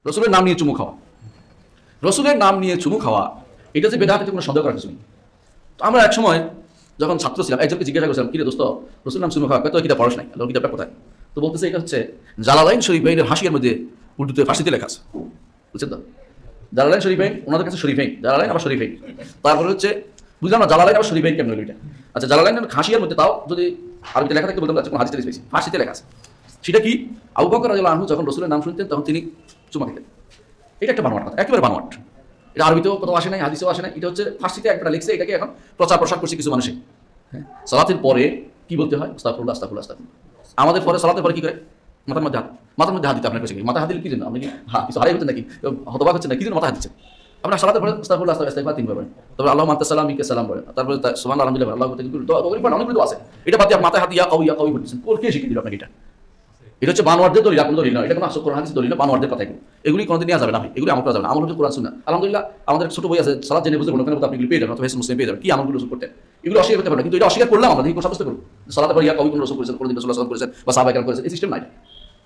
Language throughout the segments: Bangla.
রসুলের নাম নিয়ে চুমু খাওয়া, রসুলের নাম নিয়ে চুমু খাওয়া, এটা যে বেদাতে কোনো সন্দেহ করার কিছু নেই। তো আমরা এক সময় যখন ছাত্র ছিলাম একজনকে জিজ্ঞাসা করছিলাম, কিরে দোস্ত, রসুলের নাম চুমু খাওয়া তো কিতাব পড়াস নাই, আল্লাহর কিতাবটা কোথায়? তো বলতেছে এটা হচ্ছে জালালাইন শরীফাইনের হাসিয়ার মধ্যে উর্দুতে ফার্সিতে লেখা আছে, বুঝছেন তো? জালালাইন শরীফাইন ওনাদের কাছে শরীফাইন, জালালাইন আবার শরীফাইন, তারপরে হচ্ছে বুঝলাম না জালালাইন আবার শরীফাইন কেমন এটা। আচ্ছা, জালালাইন হাসিয়ার মধ্যে তাও যদি আরবিতে লেখা থাকতে বলতাম কোন হাদিসে পেয়েছি, ফার্সিতে লেখা আছে। সেটা কি, আবু বকর রাদিয়াল্লাহু আনহু যখন রসুলের নাম শুনতেন তখন তিনি চুমা খেতেন। এটা একটা বানোয়াট কথা, একেবারে বানোয়াট। এটা আরবিতেও কোথাও আসে নাই, হাদিসেও আসে নাই, এটা হচ্ছে ফার্সিতে একটা লিখছে, এটাকে এখন প্রচার প্রসার করছে কিছু মানুষে। হ্যাঁ, সালাতের পরে কি বলতে হয়? আস্তাগফিরুল্লাহ আস্তাগফিরুল্লাহ আস্তাগফিরুল্লাহ। আমাদের পরে সালাতের পরে কি করে? মাথার মধ্যে হাত দিতে আপনার কাছে মাথা হাত দিলে কি জন্য? আপনি কি কিছু হারাই হচ্ছেন নাকি, হতবাক হচ্ছেন না, কি জন্য মাথা হাত দিচ্ছেন? আপনার সালাতের পরে আস্তাগফিরুল্লাহ আস্তাগফিরুল্লাহ তিনবার বলেন, তবে আল্লাহুম্মা আনতা সালাম মিনকা সালাম বলেন, তারপরে সুবহানাল্লাহ আলহামদুলিল্লাহ আল্লাহু আকবার, অনেকগুলো আছে। এটা বাদ দিয়ে মাথায় হাত ইয়া কাউই করতেছেন, কে শিখিয়ে দিল আপনাকে? এটা হচ্ছে বানোয়ারদের দলিল, আপনার দলিল নয়। এটা কোনো কোরআন হাদিস দলিল না, বানোয়ারদের কথা। এগুলি কোনোদিন নেওয়া যাবে না, এগুলি আমল করা যাবে না। আমল হচ্ছে কোরআন সুন্নাহ। আলহামদুলিল্লাহ আমাদের ছোট বই আছে সালাত জেনে বুঝে কোনো আপনি এগুলি পেয়ে যাবেন, অথবা মুসলিম পেয়ে যাবেন কি আমলগুলো রসুল করতেন। এগুলো অস্বীকার করতে পারেন, কিন্তু এটা অস্বীকার করলাম আমরা দেখি সাব্যস্ত করুন সালাতে পরে ইয়া কবি কোন রসুল করেছেন, কোনদিন রাসূলুল্লাহ সাল্লাল্লাহু আলাইহি ওয়াসাল্লাম করেছেন বা সাহাবায়ে কেরাম করেছেন, এই সিস্টেম নাই।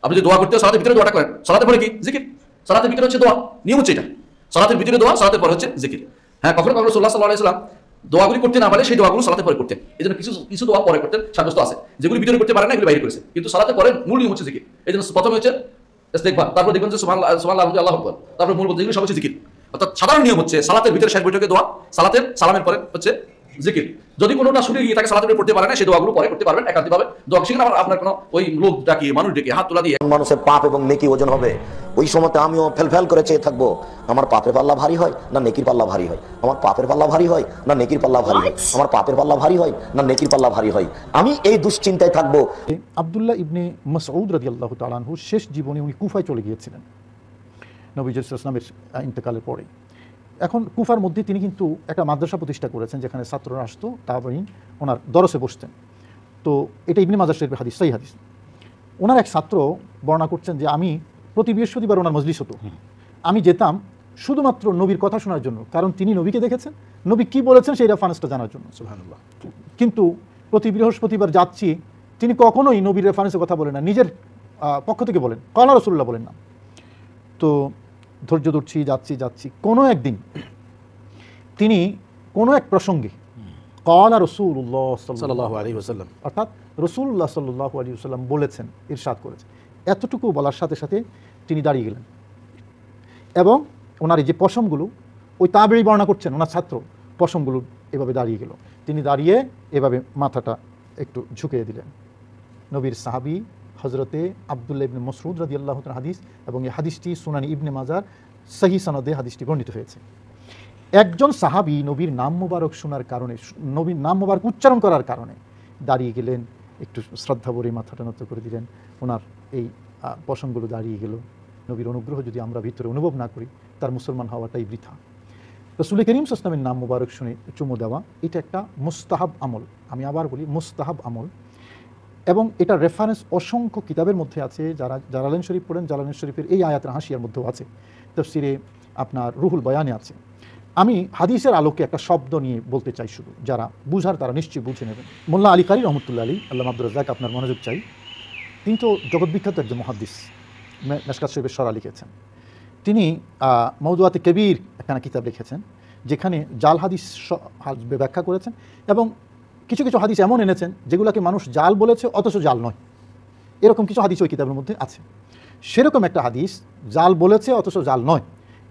আপনি যদি দোয়া করতে সালাতের ভিতরে দোয়াটা করেন, সালাতে পরে কি জিকির, সালাতের ভিতরে হচ্ছে দোয়া, নিয়ম হচ্ছে এটা। সালাতের ভিতরে দোয়া, সালাতের পরে হচ্ছে জিকির। হ্যাঁ, কখনো কখনো রাসূলুল্লাহ সাল্লাল্লাহু আলাইহি ওয়াসাল্লাম দোয়াগুলি করতে না পারে সেই দোয়াগুলো সালাতে পরে করতেন। এই জন্য কিছু দোয়া পরে করতেন সাব্যস্ত আছে, যেগুলি ভিতরে করতে পারে না এগুলো বাইরে করেছে, কিন্তু সালাতে পরে মূল নিয়ম হচ্ছে জিকির। এই জন্য প্রথমে হচ্ছে ইস্তেগফার, তারপর দেখবেন যে সুবহানাল্লাহ আল্লাহু আকবার, তারপর মূল বলতে এগুলো সব হচ্ছে জিকির। অর্থাৎ সাধারণ নিয়ম হচ্ছে সালাতের ভিতরে শেষ বৈঠকে দোয়া, সালাতের সালামের পরে হচ্ছে জিকির। যদি কোনোটা শুনে গিয়ে তাকে সালাতের ভিতরে পড়তে পারে না, সেই দোয়াগুলো পরে করতে পারবেন একান্তভাবে। দোয়া সেখানে আপনার কোনো ওই লোক ডাকিয়ে মানুষ ডেকে হাত তোলা দিয়ে মানুষের পাপ এবং নেকি ওজন হবে। ওই সময়তে আমিও ফেলফেল করে চেয়ে থাকবো, আমার পাপের পাল্লা ভারী হয় না নেকির পাল্লা ভারী হয়, আমার পাপের পাল্লা ভারী হয় না নেকির পাল্লা ভারী হয়, আমার পাপের পাল্লা ভারী হয় না নেকির পাল্লা ভারী হয়। আমি এই দুশ্চিন্তায় থাকবো। আব্দুল্লাহ ইবনে মাসউদ রাদিয়াল্লাহু তাআলা আনহু শেষ জীবনে উনি কুফায় চলে গিয়েছিলেন নবী সাল্লাল্লাহু আলাইহি ওয়াসাল্লামের ইন্তেকালের পরে। এখন কুফার মধ্যে তিনি কিন্তু একটা মাদ্রাসা প্রতিষ্ঠা করেছেন, যেখানে ছাত্ররা আসতো, তাবেঈন ওনার দরসে বসতেন। তো এটা ইবনে মাজাহ শরীফের হাদিস, সহিহ হাদিস। ওনার এক ছাত্র বর্ণনা করছেন যে আমি প্রতি বৃহস্পতিবার ওনার মজলিস হতো, আমি যেতাম শুধুমাত্র নবীর কথা শোনার জন্য, কারণ তিনি নবীকে দেখেছেন, নবী কি বলেছেন সেই রেফারেন্সটা জানার জন্য। সুবহানাল্লাহ। কিন্তু প্রতি বৃহস্পতিবার যাচ্ছি, তিনি কখনোই নবীর রেফারেন্সের কথা বলেন না, নিজের পক্ষ থেকে বলেন, ক্বালা রাসূলুল্লাহ বলেন না। তো ধৈর্য ধরছি, যাচ্ছি, কোনো একদিন তিনি কোনো এক প্রসঙ্গে ক্বালা রাসূলুল্লাহ সাল্লাল্লাহু আলাইহি ওয়াসাল্লাম, অর্থাৎ রাসূলুল্লাহ সাল্লাল্লাহু আলাইহি ওয়াসাল্লাম বলেছেন, ইরশাদ করেছেন, এতটুকু বলার সাথে সাথে তিনি দাঁড়িয়ে গেলেন এবং ওনার এই যে পশমগুলো, ওই তাবেঈ বর্ণনা করছেন, ওনার ছাত্র পশমগুলো এভাবে দাঁড়িয়ে গেল। তিনি দাঁড়িয়ে এভাবে মাথাটা একটু ঝুঁকিয়ে দিলেন। নবীর সাহাবী হযরতে আব্দুল্লাহ ইবনে মাসউদ রাদিয়াল্লাহু তাআলা হাদিস, এবং এই হাদিসটি সুনানি ইবনে মাজাহ সহিহ সনদে হাদিসটি বর্ণিত হয়েছে। একজন সাহাবী নবীর নাম মোবারক শোনার কারণে, নবীর নাম মোবারক উচ্চারণ করার কারণে দাঁড়িয়ে গেলেন, একটু শ্রদ্ধা ভরে মাথাটা নত করে দিলেন, ওনার এই পশমগুলো দাঁড়িয়ে গেল। নবীর অনুগ্রহ যদি আমরা ভিতরে অনুভব না করি, তার মুসলমান হওয়াটাই বৃথা। রাসূল করিম সাল্লাল্লাহু আলাইহি ওয়াসাল্লামের নাম মোবারক শুনে চুমু দেওয়া, এটা একটা মুস্তাহাব আমল। আমি আবার বলি, মুস্তাহাব আমল, এবং এটা রেফারেন্স অসংখ্য কিতাবের মধ্যে আছে। যারা জালালাইন শরীফ পড়েন, জালালাইন শরীফের এই আয়াতের হাসিয়ার মধ্যেও আছে, তাফসিরে আপনার রুহুল বয়ানে আছে। আমি হাদিসের আলোকে একটা শব্দ নিয়ে বলতে চাই, শুধু যারা বুঝার তারা নিশ্চয়ই বুঝে নেবেন। মোল্লা আলী কারি রহমতুল্লাহ আলী, আল্লামা আব্দুর রাজ্জাক, আপনার মনোযোগ চাই। তিনি তো জগৎবিখ্যাত একজন মুহাদ্দিস, মেশকাত শরীফের শরা লিখেছেন। তিনি মওদুআতে কবির একখানা কিতাব লিখেছেন, যেখানে জাল হাদিস ব্যাখ্যা করেছেন, এবং কিছু কিছু হাদিস এমন এনেছেন যেগুলোকে মানুষ জাল বলেছে অথচ জাল নয়, এরকম কিছু হাদিস ওই কিতাবের মধ্যে আছে। সেরকম একটা হাদিস, জাল বলেছে অথচ জাল নয়,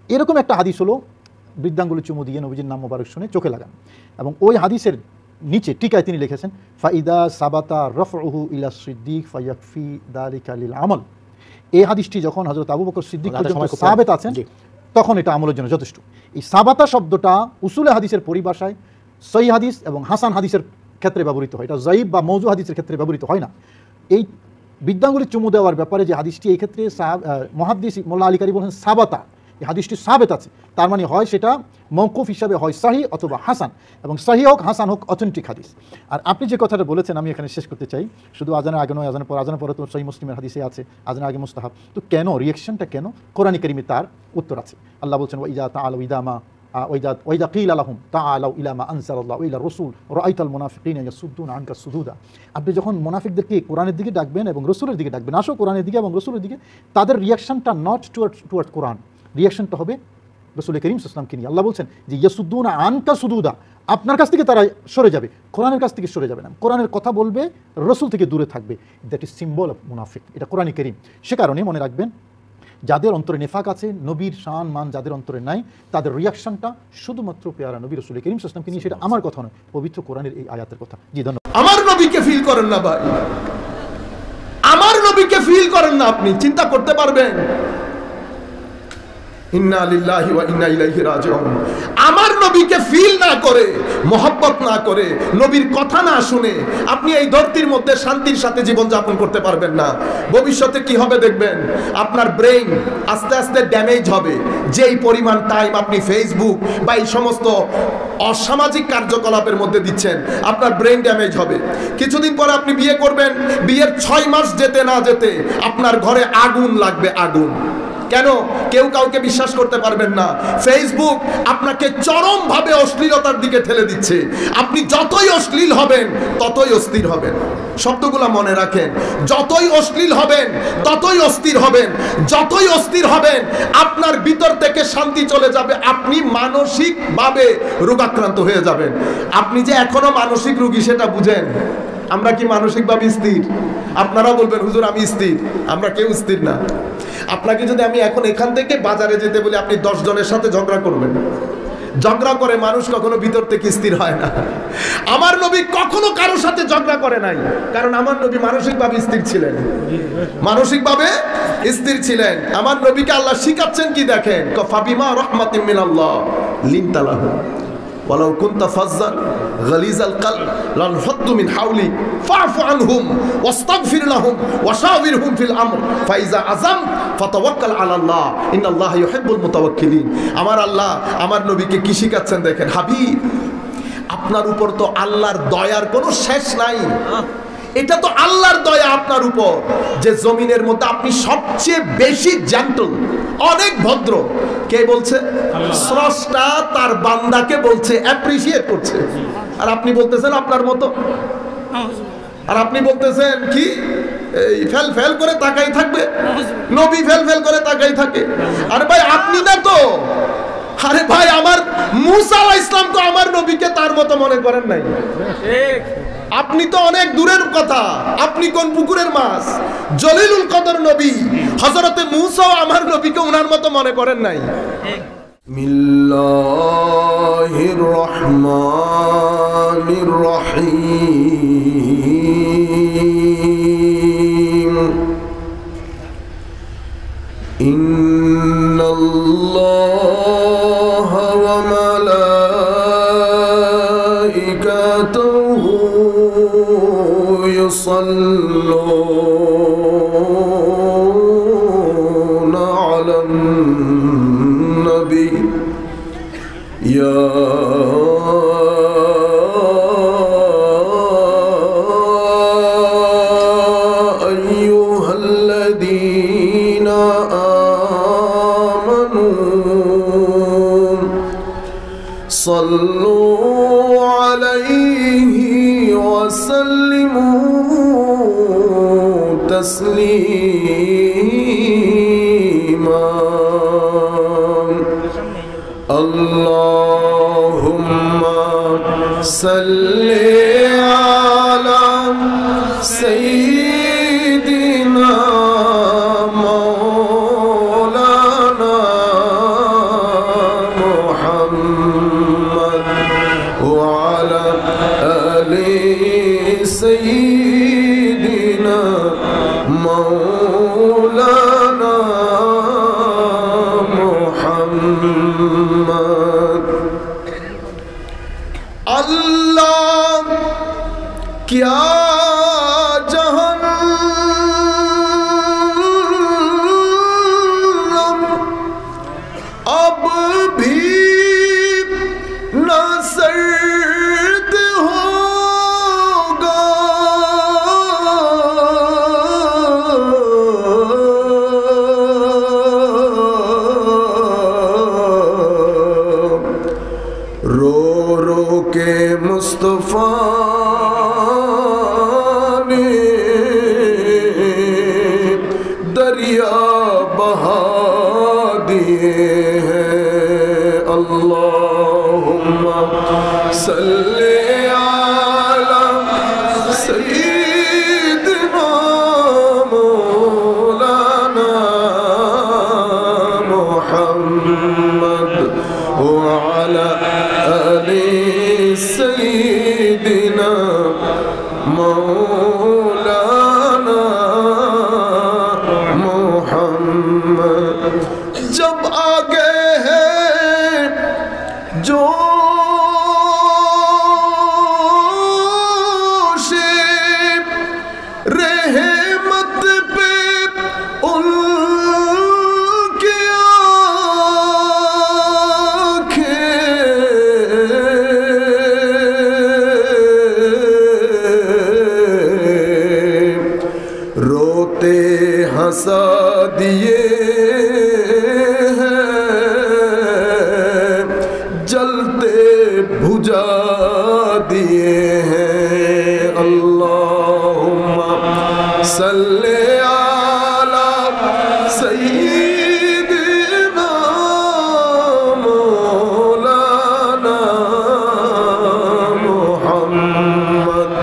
এরকম একটা হাদিস হলো বৃদ্ধাঙ্গুলি চুমু দিয়ে নবীজির নাম মোবারক শুনে চোখে লাগান। এবং ওই হাদিসের নিচে টিকায় তিনি লিখেছেন, ফাইদা সাবাতা রফউহু ইলা সিদ্দিক ফায়াকফি যালিকা লিল আমল। এই হাদিসটি যখন হযরত আবু বকর সিদ্দিক পর্যন্ত সাহাবেত আছেন, তখন এটা আমলের জন্য যথেষ্ট। এই সাবাতা শব্দটা উসুলে হাদিসের পরিভাষায় সহিহ হাদিস এবং হাসান হাদিসের ক্ষেত্রে ব্যবহৃত হয়, এটা যায়িফ বা মওযু হাদিসের ক্ষেত্রে ব্যবহৃত হয় না। এই বৃদ্ধাঙ্গুলি চুমু দেওয়ার ব্যাপারে যে হাদিসটি, এই ক্ষেত্রে মুহাদ্দিস মোল্লা আলী কারি বলেন সাবাতা, এই হাদিসটি সাবেত আছে, তার মানে হয় সেটা মওকুফ হিসাবে হয় সহিহ অথবা হাসান, এবং সহিহ হোক হাসান হোক অথেন্টিক হাদিস। আর আপনি যে কথাটা বলেছেন আমি এখানে শেষ করতে চাই, শুধু আজানের আগে নয়, আজানের পরে তো সহিহ মুসলিমের হাদিসে আছে আজানের আগে মুস্তাহাব। তো কেন রিয়াকশনটা কেন? কোরআন কারীমে তার উত্তর আছে। আল্লাহ বলছেন ওয়া ইযা তাআলাউ ইদা মা ওয়াইদা কিলা লাহুম তাআলাউ ইলা মা আনজালাল্লাহু ওয়া ইলা রাসূল রাআইতাল মুনাফিকিনা ইয়াসুদ্দুনা আনকা সুদুদা। আপনি যখন মুনাফিকদেরকে কোরআনের দিকে ডাকবেন এবং রাসূলের দিকে ডাকবেন, আসো কোরআনের দিকে এবং রাসূলের দিকে, তাদের রিয়াকশনটা নট টুয়ার্ডস কোরআন, রিয়াকশনটা হবে রাসূল করিম সাল্লাল্লাহু আলাইহি ওয়াসাল্লামকে নিয়ে। আল্লাহ বলছেন যে ইয়াসুদ্দুনা আনকা সুদুদা, আপনার কাছ থেকে তারা সরে যাবে, কোরআনের কাছ থেকে সরে যাবে না, কোরআনের কথা বলবে, রাসূল থেকে দূরে থাকবে। দ্যাট ইজ সিম্বল অফ মুনাফিক, এটা কোরআনে কারীম। সে কারণে মনে রাখবেন, যাদের অন্তরে নেফাক আছে, নবীর শান মান যাদের অন্তরে নাই, তাদের রিয়াকশনটা শুধুমাত্র পেয়ারা নবী রাসূল করিম সাল্লাল্লাহু আলাইহি ওয়াসাল্লামকে নিয়ে। সেটা আমার কথা নয়, পবিত্র কোরআনের এই আয়াতের কথা। জি ধন্যবাদ। আমার নবীকে ফিল করেন না ভাই, আমার নবীকে ফিল করেন না, আপনি চিন্তা করতে পারবেন? ইন্না লিল্লাহি ওয়া ইন্না ইলাইহি রাজিউন। আমার নবীকে ফিল না করে, মহব্বত না করে, নবীর কথা না শুনে আপনি এই ধরতির মধ্যে শান্তির সাথে জীবন যাপন করতে পারবেন না। ভবিষ্যতে কি হবে দেখবেন, আপনার ব্রেইন আস্তে আস্তে ড্যামেজ হবে। যেই পরিমাণ টাইম আপনি ফেসবুক বা এই সমস্ত অসামাজিক কার্যকলাপের মধ্যে দিচ্ছেন, আপনার ব্রেইন ড্যামেজ হবে। কিছুদিন পরে আপনি বিয়ে করবেন, বিয়ের 6 মাস যেতে না যেতে আপনার ঘরে আগুন লাগবে, আগুন। কেন? কেউ কাউকে বিশ্বাস করতে পারবেন না। ফেসবুক আপনাকে চরমভাবে অশ্লীলতার দিকে ঠেলে দিচ্ছে। আপনি যতই অশ্লীল হবেন ততই অস্থির হবেন। শব্দগুলো মনে রাখেন, যতই অশ্লীল হবেন ততই অস্থির হবেন, যতই অস্থির হবেন আপনার ভিতর থেকে শান্তি চলে যাবে, আপনি মানসিকভাবে রোগাক্রান্ত হয়ে যাবেন। আপনি যে এখনো মানসিক রোগী সেটা বুঝেন। আমরা কি মানসিকভাবে স্থির? আপনারা বলবেন হুজুর আমি স্থির। আমরা কেউ স্থির না। আপনাকে যদি আমি এখন এখান থেকে বাজারে যেতে বলি, আপনি 10 জনের সাথে ঝগড়া করবেন। ঝগড়া করে মানুষ কখনো ভিতর থেকে স্থির হয় না। আমার নবী কখনো কারোর সাথে ঝগড়া করে নাই, কারণ আমার নবী মানসিকভাবে স্থির ছিলেন, মানসিকভাবে স্থির ছিলেন। আমার নবীকে আল্লাহ শিখাচ্ছেন কি দেখেন, ফাবিমা রাহমাতিন মিনাল্লাহ লিনতা লাহু ওয়ালাউ কুনতা ফাজ্জান গালিজাল কলব লানফাদ্দু মিন হাওলিক ফা'ফু আনহুম ওয়াস্তাগফির লাহুম ওয়াশাওিরহুম ফিল আমর ফাইজা আযাম ফাতাওয়াক্কাল আলাল্লাহ ইন্নাল্লাহা ইউহিব্বুল মুতাওয়াক্কিলিন। আমার আল্লাহ আমার নবীকে কি শিখাচ্ছেন দেখেন, হাবিব আপনার উপর তো আল্লাহর দয়ার কোনো শেষ নাই। এটা তো আল্লাহর দয়া আপনার উপর যে জমিনের মধ্যে আপনি সবচেয়ে বেশি জেন্টল, অনেক ভদ্র। কে বলছে? স্রষ্টা তার বান্দাকে বলছে, অ্যাপ্রিশিয়েট করছে। আর আপনি বলতেছেন আপনার মতো, আর আপনি বলতেছেন কি এই ফেল ফেল করে তাকাই থাকবে, নবী ফেল ফেল করে তাকাই থাকে। আরে ভাই আপনি না তো, আরে ভাই আমার মুসা আলাইহিস সালাম তো আমার নবীকে তার মতো মনে করেন নাই। ঠিক, আপনি তো অনেক দূরের কথা। আপনি কোন পুকুরের মাছ? জলিলুল কদর নবী হযরতে মুসা আমার নবীকে ওনার মতো মনে করেন নাই। বিসমিল্লাহির রহমানির রহিম। ইন্নাল্লাহা ওয়া মালাইকাতুহু ইউসাল্লুনা আলান নবী ইয়া আইয়ুহাল্লাযীনা আমানু সাল্লু আলাইহি ওয়া সাল্লিমু তাসলিমা। আল্লাহুম্মা সাল্লি আলা সাইয়্যিদিনা মাওলানা মুহাম্মদ ওয়া আলা আলি সাইয়্যিদিনা মাওলানা মুহাম্মদ। अल्लाह क्या जहन्नम अब भी न सर्द होगा, मुस्तफा ने दरिया बहा दिए हैं। अल्लाहुम्मा सल्ले अला सय्यिदिना मौलाना मुहम्मद व अला आलि सय्यिदिना मौलाना मुहम्मद। जब आगे है जोशे रहमत पे उनकी आँखें रोते हंसा दिए बुझा दिए हैं। अल्लाहुम्मा सल्ले अला सय्यिदिना मौलाना मुहम्मद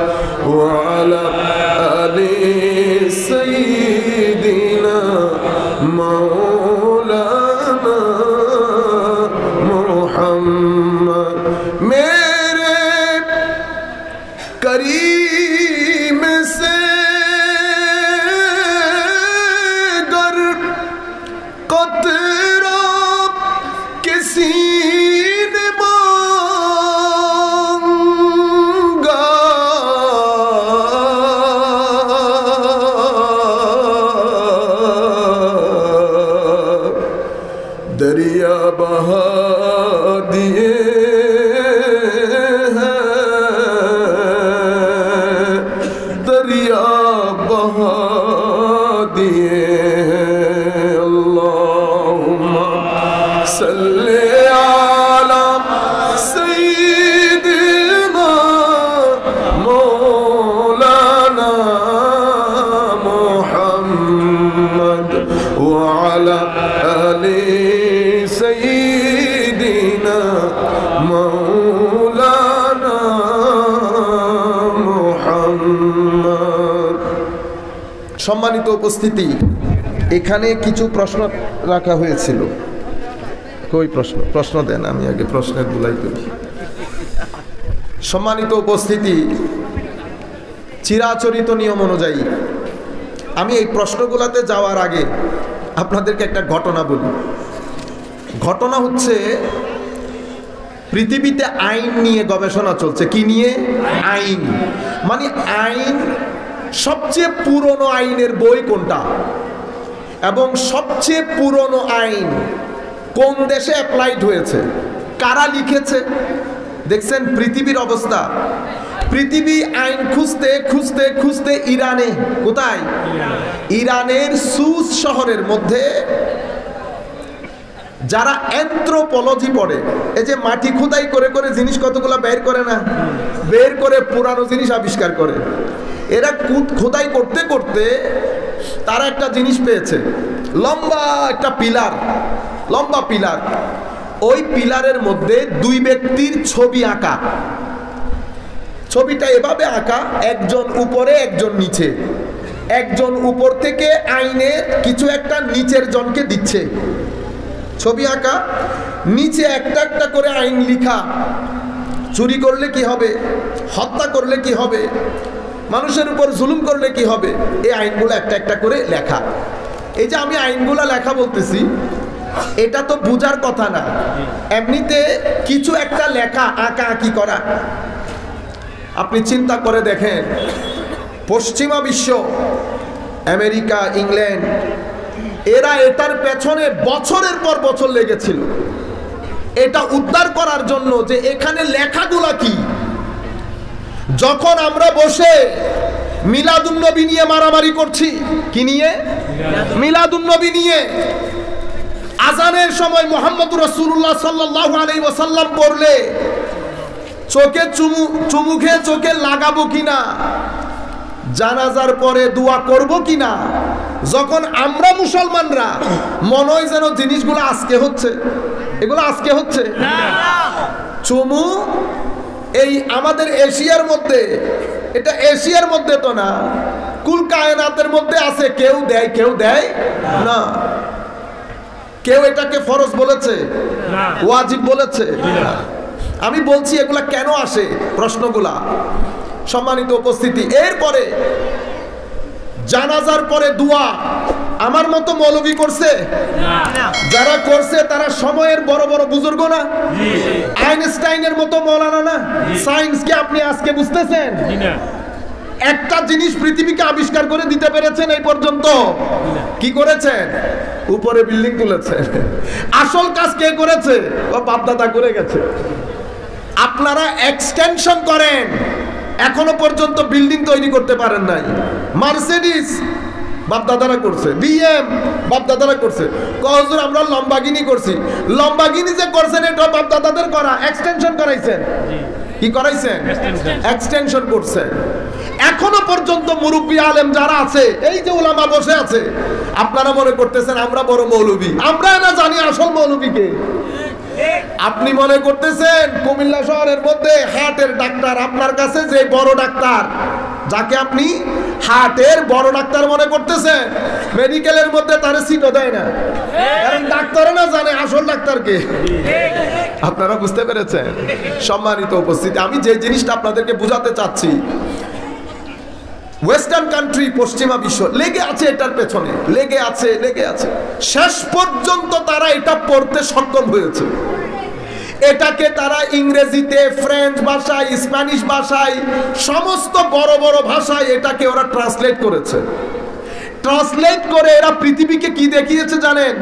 व अला आलि सय्यिदिना मौलाना मुहम्मद। मेरे करीम से गर कतरा किसी ने मांगा दरिया बहा दिए दरिया बहा दिए हैं। अल्लाहुम्मा सल्ले अला सय्यिदिना मौलाना मुहम्मद व अला आलि सय्यिदिना मौलाना मुहम्मद। সম্মানিত উপস্থিতি, এখানে কিছু প্রশ্ন রাখা হয়েছিল। কই প্রশ্ন দেন, আমি আগে প্রশ্নের দুলাই করি। সম্মানিত উপস্থিতি, চিরাচরিত নিয়ম অনুযায়ী আমি এই প্রশ্নগুলোতে যাওয়ার আগে আপনাদেরকে একটা ঘটনা বলি। ঘটনা হচ্ছে, পৃথিবীতে আইন নিয়ে গবেষণা চলছে। কি নিয়ে? আইন। মানে আইন, সবচেয়ে পুরনো আইনের বই কোনটা এবং সবচেয়ে পুরনো আইন কোন দেশে অ্যাপ্লাইড হয়েছে, কারা লিখেছে। দেখছেন পৃথিবীর অবস্থা। পৃথিবী আইন খুঁজতে খুঁজতে খুঁজতে ইরানে, কোথায়? ইরানের সুস শহরের মধ্যে যারা অ্যানথ্রোপোলজি পড়ে, এই যে মাটি খোদাই করে করে জিনিস কতগুলো বের করে না, বের করে পুরানো জিনিস আবিষ্কার করে। এরা খোদাই করতে করতে তারা একটা জিনিস পেয়েছে, লম্বা একটা পিলার, লম্বা পিলার। ওই পিলারের মধ্যে দুই ব্যক্তির ছবি আঁকা। ছবিটা এভাবে আঁকা, একজন উপরে একজন নিচে। একজন উপর থেকে আইনের কিছু একটা নিচের জনকে দিচ্ছে। ছবি আঁকা, নিচে একটা একটা করে আইন লিখা। চুরি করলে কি হবে, হত্যা করলে কি হবে, মানুষের উপর জুলুম করলে কি হবে, এই আইনগুলো একটা একটা করে লেখা। এই যে আমি আইনগুলো লেখা বলতেছি, এটা তো বুঝার কথা না। এমনিতে কিছু একটা লেখা, আঁকা আঁকি করা। আপনি চিন্তা করে দেখেন, পশ্চিমা বিশ্ব, আমেরিকা, ইংল্যান্ড, এরা এটার পেছনে বছরের পর বছর লেগেছিল এটা উদ্ধার করার জন্য, যে এখানে লেখাগুলা কি। যখন আমরা বসে মিলাদুন্নবী নিয়ে মারামারি করছি, কি নিয়ে? মিলাদুন্নবী নিয়ে। আজানের সময় মুহাম্মদুর রাসূলুল্লাহ সাল্লাল্লাহু আলাইহি ওয়াসাল্লাম পড়লে চোখে চুমু খেয়ে চোখে লাগাবো কিনা, জানাজার পরে দোয়া করব কিনা, যখন আমরা মুসলমানরা মনে হয় যেন জিনিসগুলো আজকে হচ্ছে, এগুলো আজকে হচ্ছে। চুমু এই আমাদের এশিয়ার মধ্যে, এটা এশিয়ার মধ্যে তো না, কুল কায়নাতের মধ্যে আছে, কেউ দেয় কেউ দেয় না। কেউ এটাকে ফরজ বলেছে, ওয়াজিব বলেছে। আমি বলছি এগুলা কেন আসে প্রশ্নগুলা, সম্মানিত উপস্থিতি। এরপরে জানাজার পরে দোয়া আমার মতো মৌলবী করছে? যারা করছে তারা সময়ের বড় বড় বুজুর্গ না? আইনস্টাইনের মতো মৌলানা না? সায়েন্স কি আপনি আজকে বুঝতেছেন? একটা জিনিস পৃথিবীকে আবিষ্কার করে দিতে পেরেছেন এই পর্যন্ত? কি করেছেন? উপরে বিল্ডিং তুলেছেন। আসল কাজ কে করেছে? ও বাপদাদা করে গেছে। আপনারা এক্সটেনশন করেন, এখনো পর্যন্ত বিল্ডিং তৈরি করতে পারেন নাই। মার্সিডিজ বাপদাদারা করছে, বিএম বাপদাদারা করছে। হুজুর আমরা লম্বাগিনি করছি, লম্বাগিনি যে করছেন এটা বাপদাদাদের করা, এক্সটেনশন করাইছেন। কি করাইছেন? এক্সটেনশন করছেন। এখনো পর্যন্ত মুরব্বী আলেম যারা আছে, এই যে উলামা বসে আছে, আপনারা মনে করতেছেন আমরা বড় মৌলবী, আমরা না জানি আসল মৌলবীকে। আপনি মনে করতেছেন কুমিল্লা শহরের মধ্যে হার্টের ডাক্তার আপনার কাছে যে বড় ডাক্তার, যাকে আপনি হার্টের বড় ডাক্তার মনে করতেছেন, মেডিকেলের মধ্যে তারে সিটও দেয় না, কারণ ডাক্তারও না জানে আসল ডাক্তারকে। আপনারা বুঝতে পেরেছেন? সম্মানিত উপস্থিতি, আমি যে জিনিসটা আপনাদেরকে বোঝাতে চাচ্ছি, ওয়েস্টার্ন কান্ট্রি, পশ্চিমা বিশ্ব লেগে আছে এটার পেছনে, লেগে আছে লেগে আছে। শেষ পর্যন্ত তারা এটা পড়তে সক্ষম হয়েছে। এটাকে তারা ইংরেজিতে, ফ্রেঞ্চ ভাষায়, স্প্যানিশ ভাষায়, সমস্ত বড় বড় ভাষায় এটাকে ওরা ট্রান্সলেট করেছে। ট্রান্সলেট করে এরা পৃথিবীকে কি দেখিয়েছে জানেন?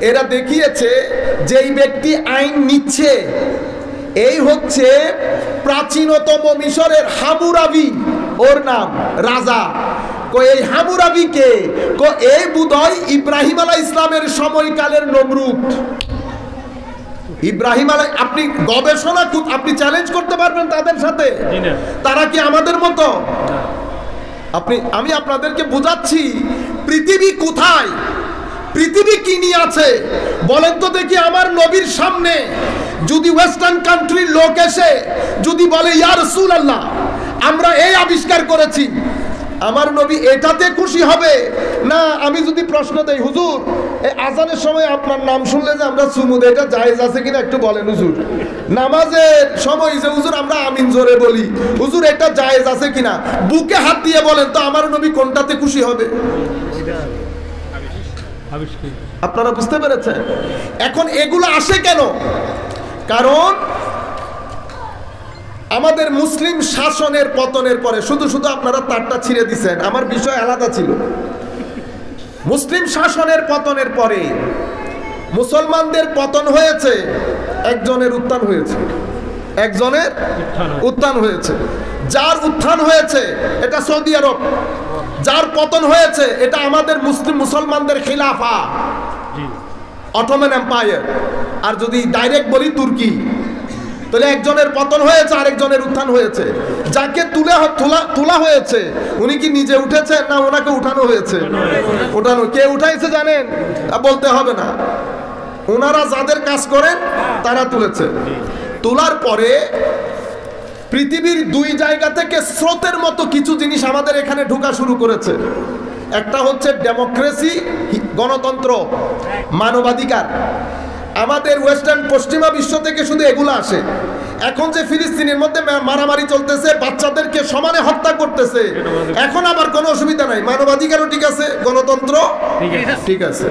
এরা দেখিয়েছে যেই ব্যক্তি আইন নিচ্ছে এই হচ্ছে প্রাচীনতম মিশরের হামুরাবি, ওর নাম রাজা। এই হামুরাবি কে? এই বুধয় ইব্রাহিম আলাইহিস ইসলামের সময়কালের নমরুদ। ইব্রাহিম আলাই, আপনি গবেষণা, আপনি চ্যালেঞ্জ করতে পারবেন তাদের সাথে? তারা কি আমাদের মতো? আমি আপনাদেরকে বুঝাচ্ছি পৃথিবী কোথায়, পৃথিবী কি নিয়ে আছে বলেন তো দেখি। আমার নবীর সামনে যদি ওয়েস্টার্ন কান্ট্রির লোক এসে যদি বলে ইয়া রাসূলুল্লাহ আমরা এই আবিষ্কার করেছি, আমার নবী এটাতে খুশি হবে না? আমি যদি প্রশ্ন দেই, হুজুর এই আজানের সময় আপনার নাম শুনলে যে আমরা চুমু দেই, এটা জায়েজ আছে কিনা একটু বলেন হুজুর। নামাজের সময় যে হুজুর আমরা আমিন জোরে বলি, হুজুর এটা জায়েজ আছে কিনা, বুকে হাত দিয়ে বলেন তো আমার নবী কোনটাতে খুশি হবে? আপনারা বুঝতে পেরেছেন? এখন এগুলো আসে কেন? কারণ আমাদের মুসলিম শাসনের পতনের পরে শুধু শুধু আপনারা তারটা ছিঁড়ে দিচ্ছেন, আমার বিষয় আলাদা ছিল। মুসলিম শাসনের পতনের পরে মুসলমানদের পতন হয়েছে, একজনের উত্থান হয়েছে, একজনের উত্থান হয়েছে। যার উত্থান হয়েছে এটা সৌদি আরব, যার পতন হয়েছে এটা আমাদের মুসলমানদের খিলাফা, অটোমান এম্পায়ার। আর যদি ডাইরেক্ট বলি তুর্কি, তাহলে একজনের পতন হয়েছে আরেকজনের উত্থান হয়েছে। যাকে তোলা হয়েছে উনি কি নিজে উঠেছেন না ওনাকে উঠানো হয়েছে? উঠানো। কে উঠাইছে জানেন? বলতে হবে না, ওনারা যাদের কাজ করেন তারা তুলেছে। তোলার পরে পৃথিবীর দুই জায়গা থেকে স্রোতের মতো কিছু জিনিস আমাদের এখানে ঢোকা শুরু করেছে। একটা হচ্ছে ডেমোক্রেসি, গণতন্ত্র, মানবাধিকার। আমাদের ওয়েস্টার্ন পশ্চিমা বিশ্ব থেকে শুধু এগুলো আসে। এখন যে ফিলিস্তিনের মধ্যে মারামারি চলতেছে, বাচ্চাদেরকে সমানে হত্যা করতেছে, এখন আবার কোনো অসুবিধা নাই, মানবাধিকারও ঠিক আছে, গণতন্ত্র ঠিক আছে।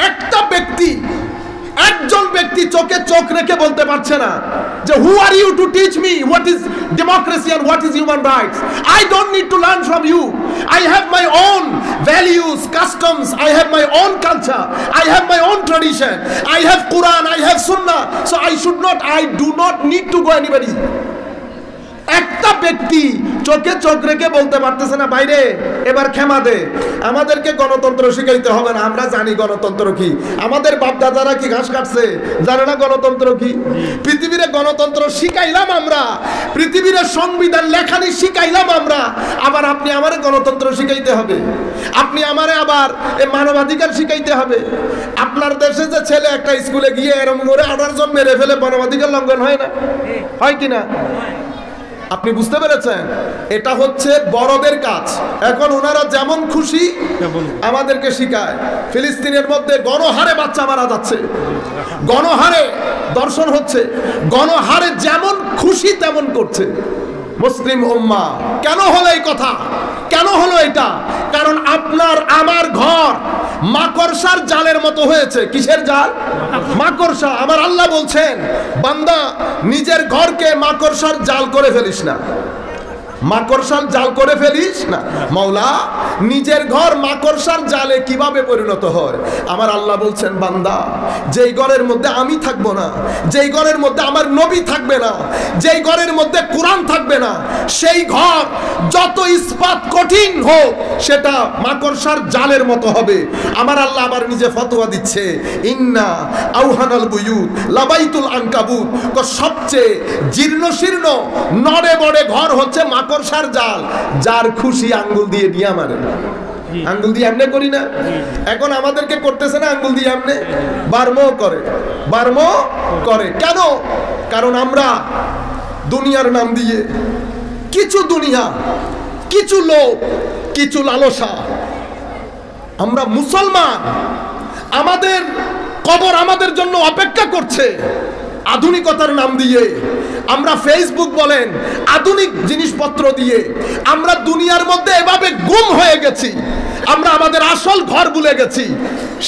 একটা ব্যক্তি, একজন ব্যক্তি চোখে চোখ রেখে বলতে পারছে না যে who are you to teach me what is democracy and what is human rights. I don't need to learn from you. I have my own values, customs, I have my own culture, I have my own tradition, I have Quran, I have Sunnah, so I do not need to go anybody. একটা ব্যক্তি চোখে চোখ রেখে বলতে পারতেছে না বাইরে এবার ক্ষমা দে, আমাদেরকে গণতন্ত্র শিখাইতে হবে না, আমরা জানি গণতন্ত্র কি। আমাদের বাপদাদারা কি ঘাস কাটছে, জানে না গণতন্ত্র কি? পৃথিবীর গণতন্ত্র শিখাইলাম আমরা, পৃথিবীর সংবিধান লেখানি শিখাইলাম আমরা, আবার আপনি আমারে গণতন্ত্র শিখাইতে হবে, আপনি আমারে আবার মানবাধিকার শিখাইতে হবে। আপনার দেশে যে ছেলে একটা স্কুলে গিয়ে এরকম করে 18 জন মেরে ফেলে, মানবাধিকার লঙ্ঘন হয় না? হয় কিনা? আপনি বুঝতে পেরেছেন? এটা হচ্ছে বড়দের কাজ। এখন ওনারা যেমন খুশি আমাদেরকে শিখায়। ফিলিস্তিনের মধ্যে গণহারে বাচ্চা মারা যাচ্ছে, গণহারে দর্শন হচ্ছে, গণহারে যেমন খুশি তেমন করছে মুসলিম উম্মাহ। কেন হলো এই কথা? কেন হলো এটা? কারণ আপনার আমার ঘর মাকড়সার জালের মতো হয়েছে। কিসের জাল? মাকড়সা। আমার আল্লাহ বলছেন, বান্দা নিজের ঘরকে মাকড়সার জাল করে ফেলিস না, মাকড়সার জাল করে ফেলিস না। মাওলা, নিজের ঘর মাকড়সার জালে কিভাবে পরিণত হয়? আমার আল্লাহ বলছেন, বান্দা যেই ঘরের মধ্যে আমি থাকবো না, যেই ঘরের মধ্যে আমার নবী থাকবে না, যেই ঘরের মধ্যে কোরআন থাকবে না, সেই ঘর যত ইস্পাত কঠিন হোক সেটা মাকড়সার জালের মতো হবে। আমার আল্লাহ আবার নিজে ফতোয়া দিচ্ছে, ইন্না আউহানাল বুয়ুত লাবাইতুল আনকাবুত, সবচেয়ে জীর্ণ শীর্ণ নড়ে বড়ে ঘর হচ্ছে মাকড়সার জাল। যার খুশি আঙ্গুল দিয়ে দিয়া মারে। আঙ্গুল দিয়ে এমনি করি না? এখন আমাদেরকে করতেছে না আঙ্গুল দিয়ে এমনি, বার্মো করে, বার্মো করে। কেন? কারণ আমরা দুনিয়ার নাম দিয়ে কিছু দুনিয়া, কিছু লোক, কিছু লালসা, আমরা মুসলমান, আমাদের কবর আমাদের জন্য অপেক্ষা করছে। আধুনিকতার নাম দিয়ে আমরা ফেসবুক বলেন, আধুনিক জিনিসপত্র দিয়ে আমরা দুনিয়ার মধ্যে এভাবে গুম হয়ে গেছি, আমরা আমাদের আসল ঘর ভুলে গেছি,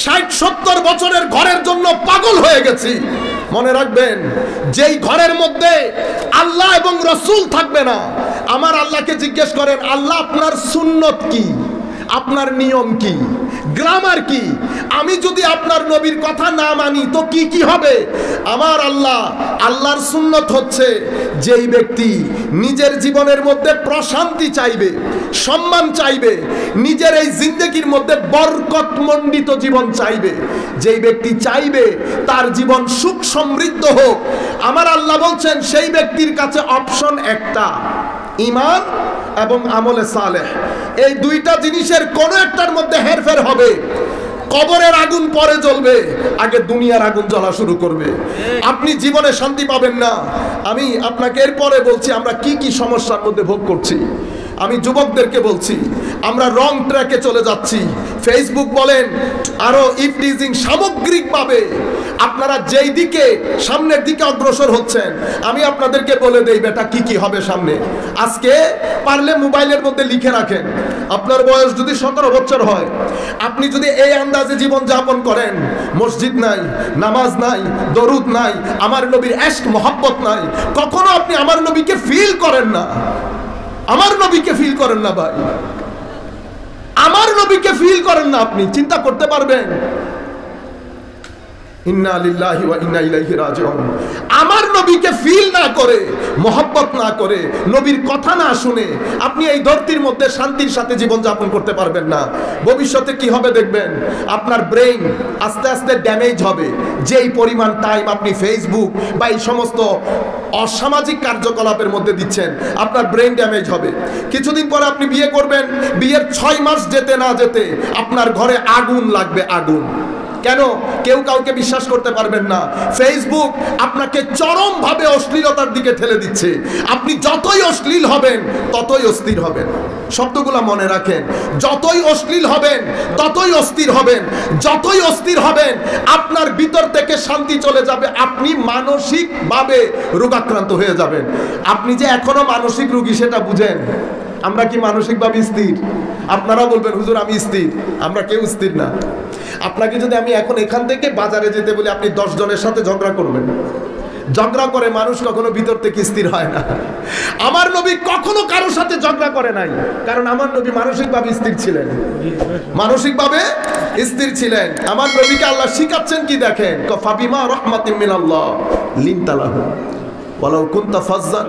60-70 বছরের ঘরের জন্য পাগল হয়ে গেছি। মনে রাখবেন, যেই ঘরের মধ্যে আল্লাহ এবং রসুল থাকবে না, আমার আল্লাহকে জিজ্ঞেস করেন, আল্লাহ আপনার সুন্নত কি, আপনার নিয়ম কি, গ্রামার কি? আমি যদি আপনার নবীর কথা না মানি তো কি কি হবে? আমার আল্লাহ, আল্লাহর সুন্নত হচ্ছে যেই ব্যক্তি নিজের জীবনের মধ্যে প্রশান্তি চাইবে, সম্মান চাইবে, নিজের এই জিন্দেগির মধ্যে বরকতমণ্ডিত জীবন চাইবে, যেই ব্যক্তি চাইবে তার জীবন সুখ সমৃদ্ধ হোক, আমার আল্লাহ বলছেন সেই ব্যক্তির কাছে অপশন একটা, ঈমান এবং আমলে সালেহ। এই দুইটা জিনিসের কোন একটার মধ্যে হেরফের হবে, কবরের আগুন পরে জ্বলবে, আগে দুনিয়ার আগুন জ্বলা শুরু করবে। আপনি জীবনে শান্তি পাবেন না। আমি আপনাকে এরপরে বলছি আমরা কি কি সমস্যার মধ্যে ভোগ করছি। আমি যুবকদেরকে বলছি, আমরা রং ট্র্যাকে চলে যাচ্ছি। ফেসবুক বলেন, আরো ইফটিজিং, সামগ্রিকভাবে আপনারা যেই দিকে সামনের দিকে অগ্রসর হচ্ছেন, আমি আপনাদেরকে বলে দেই বেটা কি কি হবে সামনে। আজকে পারলে মোবাইলের মধ্যে লিখে রাখেন, আপনার বয়স যদি 17 বছর হয়, আপনি যদি এই আন্দাজে জীবন যাপন করেন, মসজিদ নাই, নামাজ নাই, দরুদ নাই, আমার নবীর ইশক মহব্বত নাই, কখনো আপনি আমার নবীকে ফিল করেন না, আমার নবীকে ফিল করেন না ভাই, আমার নবীকে ফিল করেন না, আপনি চিন্তা করতে পারবেন? ইন্না লিল্লাহি ওয়া ইন্না ইলাইহি রাজিউন। আমার নবীকে ফিল না করে, মহব্বত না করে, নবীর কথা না শুনে আপনি এই ধরতির মধ্যে শান্তির সাথে জীবন যাপন করতে পারবেন না। ভবিষ্যতে কি হবে দেখবেন, আপনার ব্রেইন আস্তে আস্তে ড্যামেজ হবে। যেই পরিমাণ টাইম আপনি ফেসবুক বা এই সমস্ত অসামাজিক কার্যকলাপের মধ্যে দিচ্ছেন, আপনার ব্রেইন ড্যামেজ হবে। কিছুদিন পরে আপনি বিয়ে করবেন, বিয়ের 6 মাস যেতে না যেতে আপনার ঘরে আগুন লাগবে, আগুন। কেন? কেউ কাউকে বিশ্বাস করতে পারবেন না। ফেসবুক আপনাকে চরমভাবে অশ্লীলতার দিকে ঠেলে দিচ্ছে। আপনি যতই অশ্লীল হবেন ততই অস্থির হবেন। শব্দগুলো মনে রাখেন, যতই অশ্লীল হবেন ততই অস্থির হবেন, যতই অস্থির হবেন আপনার ভিতর থেকে শান্তি চলে যাবে, আপনি মানসিকভাবে রোগাক্রান্ত হয়ে যাবেন। আপনি যে এখনো মানসিক রোগী সেটা বুঝেন। আমরা কি মানসিকভাবে স্থির? আপনারা বলবেন হুজুর আমি স্থির। আমরা কেউ স্থির না। আপনাকে যদি আমি এখন এখান থেকে বাজারে যেতে বলি, আপনি 10 জনের সাথে ঝগড়া করবেন। ঝগড়া করে মানুষ কখনো ভিতর থেকে স্থির হয় না। আমার নবী কখনো কারোর সাথে ঝগড়া করে নাই, কারণ আমার নবী মানসিকভাবে স্থির ছিলেন, মানসিকভাবে স্থির ছিলেন। আমার নবীকে আল্লাহ শিখাচ্ছেন কি দেখেন, ফাবিমা রাহমাতিন মিনাল্লাহ লিনতা লাহু ওয়ালাউ কুনতা ফাজ্জান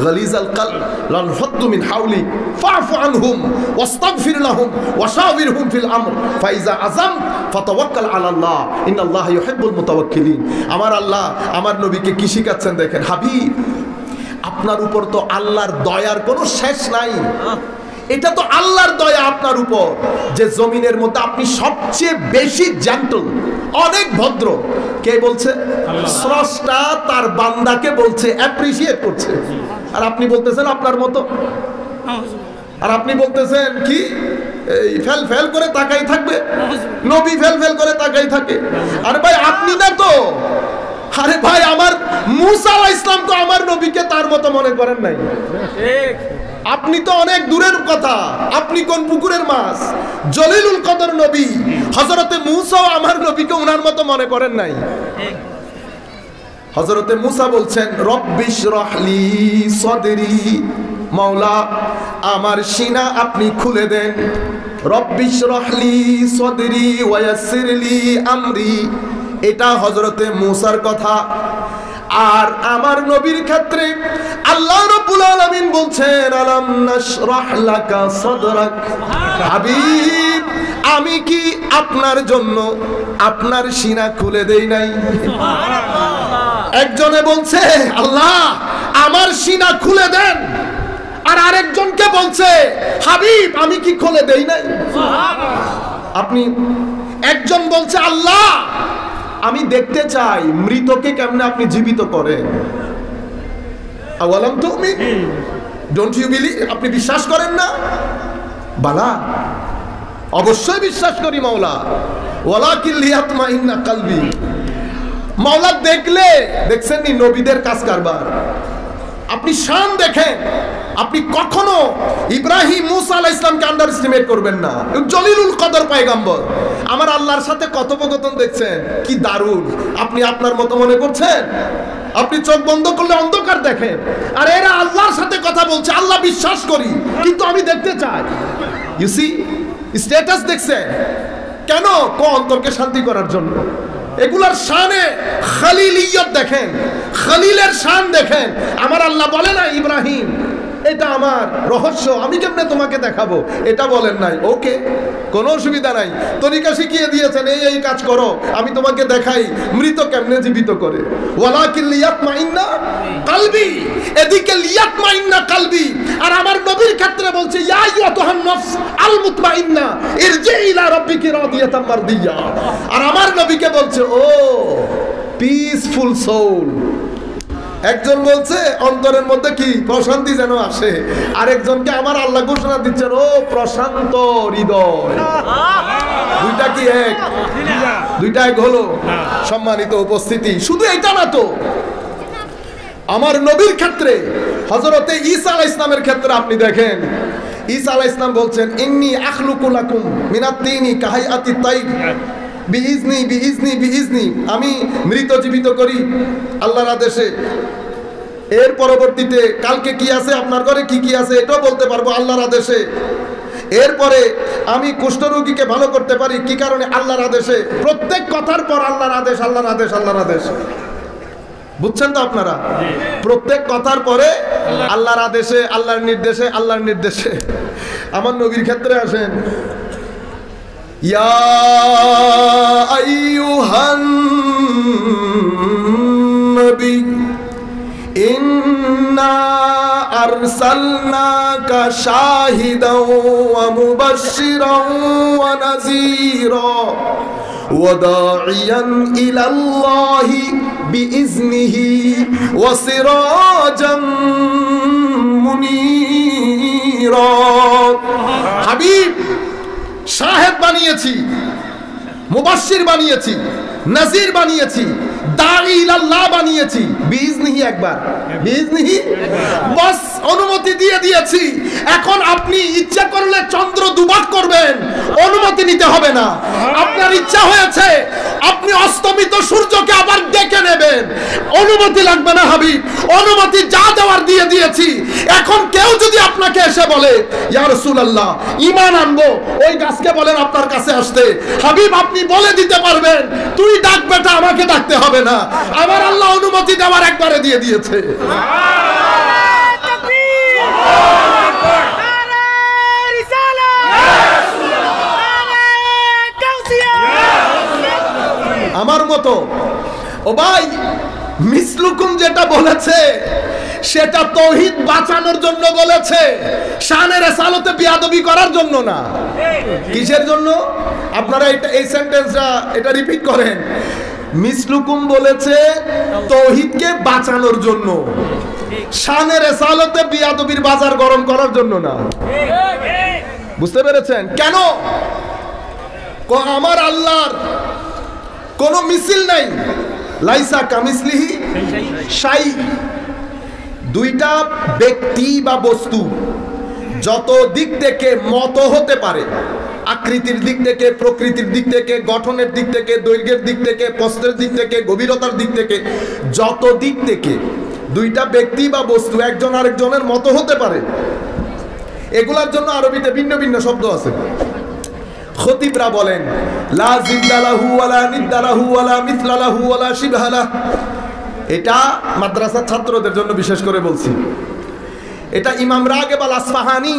গালিজাল কলব লানফাদ্দু মিন হাওলিক ফা'ফু আনহুম ওয়াস্তাগফির লাহুম ওয়াশাওিরহুম ফিল আমর ফাইজা আযাম ফাতাওয়াক্কাল আলাল্লাহ ইন্নাল্লাহা ইউহিব্বুল মুতাওয়াক্কিলিন। আমার আল্লাহ আমার নবীকে কি শিখাচ্ছেন দেখেন, হাবিব আপনার উপর তো আল্লাহর দয়ার কোনো শেষ নাই। এটা তো আল্লাহর দয়া আপনার উপর যে জমিনের মধ্যে আপনি সবচেয়ে বেশি জেন্টল, অনেক ভদ্র। কে বলছে? স্রষ্টা তার বান্দাকে বলছে, অ্যাপ্রিশিয়েট করছে। আর আপনি বলতেছেন আপনার মতো, আর আপনি বলতেছেন কি এই ফেল ফেল করে তাকাই থাকবে, নবী ফেল ফেল করে তাকাই থাকে। আরে ভাই আপনি না তো, আরে ভাই আমার মুসা আলাইহিস সালাম তো আমার নবীকে তার মতো মনে করেন নাই। আপনি তো অনেক দূরের কথা, আপনি কোন পুকুরের মাছ? জলিলুল কদর নবী হযরতে মুসা আমার নবীকে ওনার মতো মনে করেন নাই। হযরতে মুসা বলছেন রব্বিশ রাহলি সদরি, মাওলা আমার সিনা আপনি খুলে দেন। রব্বিশ রাহলি সদরি ওয়া ইয়াসসিরলি আমরি, এটা হযরতে মুসার কথা। আর আমার নবীর ক্ষেত্রে আল্লাহ রাব্বুল আলামিন বলছেন আলাম নাশরাহ লাকা সাদরাক। হাবিব আমি কি আপনার জন্য আপনার সিনা খুলে দেই নাই? একজনে বলছে আল্লাহ আমার সিনা খুলে দেন, আর আরেকজনকে বলছে হাবিব আমি কি খুলে দেই নাই? আপনি একজন বলছে আল্লাহ আমি দেখতে চাই মৃতকে কেমনে আপনি জীবিত করেন। আওয়ালাম তুমিন, ডোন্ট ইউ বিলিভ? আপনি বিশ্বাস করেন না? বালা অবশ্যই বিশ্বাস করি মাওলা, ওয়ালাকিন লিয়াতমাইন্না কলবি। মাওলা দেখলে দেখছেন নি নবীদের কাজ কারবার, আপনি শান দেখেন। আপনি কখনো ইব্রাহিম মুসা আলাইহিস সালামকে আন্ডার এস্টিমেট করবেন না। জলিলুল কদর পয়গম্বর আমার আল্লাহর সাথে কথোপকথন দেখছেন কি দারুণ। আপনি আপনার মতো মনে করছেন? আপনি চোখ বন্ধ করলে অন্ধকার দেখেন, আর এরা আল্লাহর সাথে কথা বলছে। আল্লাহ বিশ্বাস করি কিন্তু আমি দেখতে চাই। ইউ সি স্ট্যাটাস দেখছেন কেন? অন্তরকে শান্তি করার জন্য। এগুলার শানে খলিলিয়ত দেখেন, খলিলের শান দেখেন। আমার আল্লাহ বলে না ইব্রাহিম এটা আমার রহস্য আমি কেমনে তোমাকে দেখাবো, এটা বলেন নাই। ওকে কোনো অসুবিধা নাই, তরিকা শিখিয়ে দিয়েছেন এই কাজ করো, আমি তোমাকে দেখাই মৃত কেমনে জীবিত করে। ওয়ালাকিন লিয়াতমাইন্না কলবি, এদিকে লিয়াতমাইন্না কলবি। আর আমার নবীর ক্ষেত্রে বলছে ইয়া আইয়ুহান নফস আল মুতমাইন্না ইরজি ইলা রাব্বিকি রাদিয়াতাম মারদিয়া। আর আমার নবীকে বলছে ও পিসফুল সোল। একজন বলছে অন্তরের মধ্যে কি প্রশান্তি যেন আসে, আরেকজনকে আমার আল্লাহ ঘোষণা দিচ্ছেন ও প্রশান্ত হৃদয়। দুইটা কি এক? দুইটা এক হলো? সম্মানিত উপস্থিতি, শুধু এটা না তো, আমার নবীর ক্ষেত্রে হযরতে ঈসা আলাইহিস সালামের ক্ষেত্রে আপনি দেখেন ঈসা আলাইহিস সালাম বলছেন ইন্নী আখলুকু লাকুম মিনাত তিনি কাহাইয়াতিত তাইর বিইজনি বিইজনি বিইজনি, আমি মৃত জীবিত করি আল্লাহর আদেশে। এর পরবর্তীতে কালকে কি আছে আপনার ঘরে কি কি আছে এটাও বলতে পারবো আল্লাহর আদেশে। এরপরে আমি কুষ্ঠরোগীকে ভালো করতে পারি কি কারণে? আল্লাহর আদেশে। প্রত্যেক কথার পর আল্লাহর আদেশ, আল্লাহর আদেশ, আল্লাহর আদেশ। বুঝছেন তো আপনারা? প্রত্যেক কথার পরে আল্লাহর আদেশে, আল্লাহর নির্দেশে, আল্লাহর নির্দেশে। আমার নবীর ক্ষেত্রে আসেন ইয়া আইয়ুহান নবী ইন্না আরসালনাকা শাহিদাও ওয়া মুবাশশিরাও ওয়া নাযীরা ওয়া দাঈয়ান ইলাল্লাহি বিইজনিহি ওয়া সিরাজাম মুনীরা। হাবিব শাহেদ বানিয়েছি, মুবাশশির বানিয়েছি, নাজির বানিয়েছি, দাঈ ইলাল্লাহ বানিয়েছি। বিইজনিহি একবার, বিইজনিহি বাস অনুমতি দিয়ে দিয়েছি, এখন আপনি ইচ্ছা করলে চন্দ্র দুভাগ করবেন, অনুমতি নিতে হবে না। আপনার ইচ্ছা হয়েছে আপনি অস্তমিত সূর্যকে আবার ডেকে নেবেন, অনুমতি লাগবে না হাবিব, অনুমতি যা দেওয়ার দিয়ে দিয়েছি। এখন কেউ যদি আপনাকে এসে বলে ইয়া রাসূলুল্লাহ ঈমান আনবো, ওই গাছকে বলেন আপনার কাছে আসতে, হাবিব আপনি বলে দিতে পারবেন তুই ডাক বেটা, আমাকে ডাকতে হবে না, আমার আল্লাহ অনুমতি দেওয়ার একবারে দিয়ে দিয়েছে। আমার মতো ও ভাই মিসলুকুম যেটা বলেছে সেটা তৌহিদ বাঁচানোর জন্য বলেছে, শানের রিসালাতে বিয়াদবি করার জন্য না। কিসের জন্য? আপনারা এই সেন্টেন্সটা এটা রিপিট করেন। মিসলুকুম বলেছে তৌহিদকে বাঁচানোর জন্য, শানের রিসালাতে বিয়াদবির বাজার গরম করার জন্য না। বুঝতে পেরেছেন কেন? আমার আল্লাহর কোনো মিছিল নাই, লাইসা কামিসলিহি শাই। দুইটা ব্যক্তি বা বস্তু যত দিক থেকে মত হতে পারে, আকৃতির দিক থেকে, প্রকৃতির দিক থেকে, গঠনের দিক থেকে, দৈর্ঘ্যের দিক থেকে, প্রস্থের দিক থেকে, গভীরতার দিক থেকে, যত দিক থেকে দুইটা ব্যক্তি বা বস্তু একজন আরেকজনের মতো হতে পারে, এগুলার জন্য আরবিতে ভিন্ন ভিন্ন শব্দ আছে। খতিবরা বলেন লা জিদ্দালাহু ওয়ালা নিদ্দালাহু ওয়ালা মিসলালাহু ওয়ালা শিবহালাহ। এটা মাদ্রাসার ছাত্রদের জন্য বিশেষ করে বলছি। এটা ইমাম রাগিব আল আসফাহানি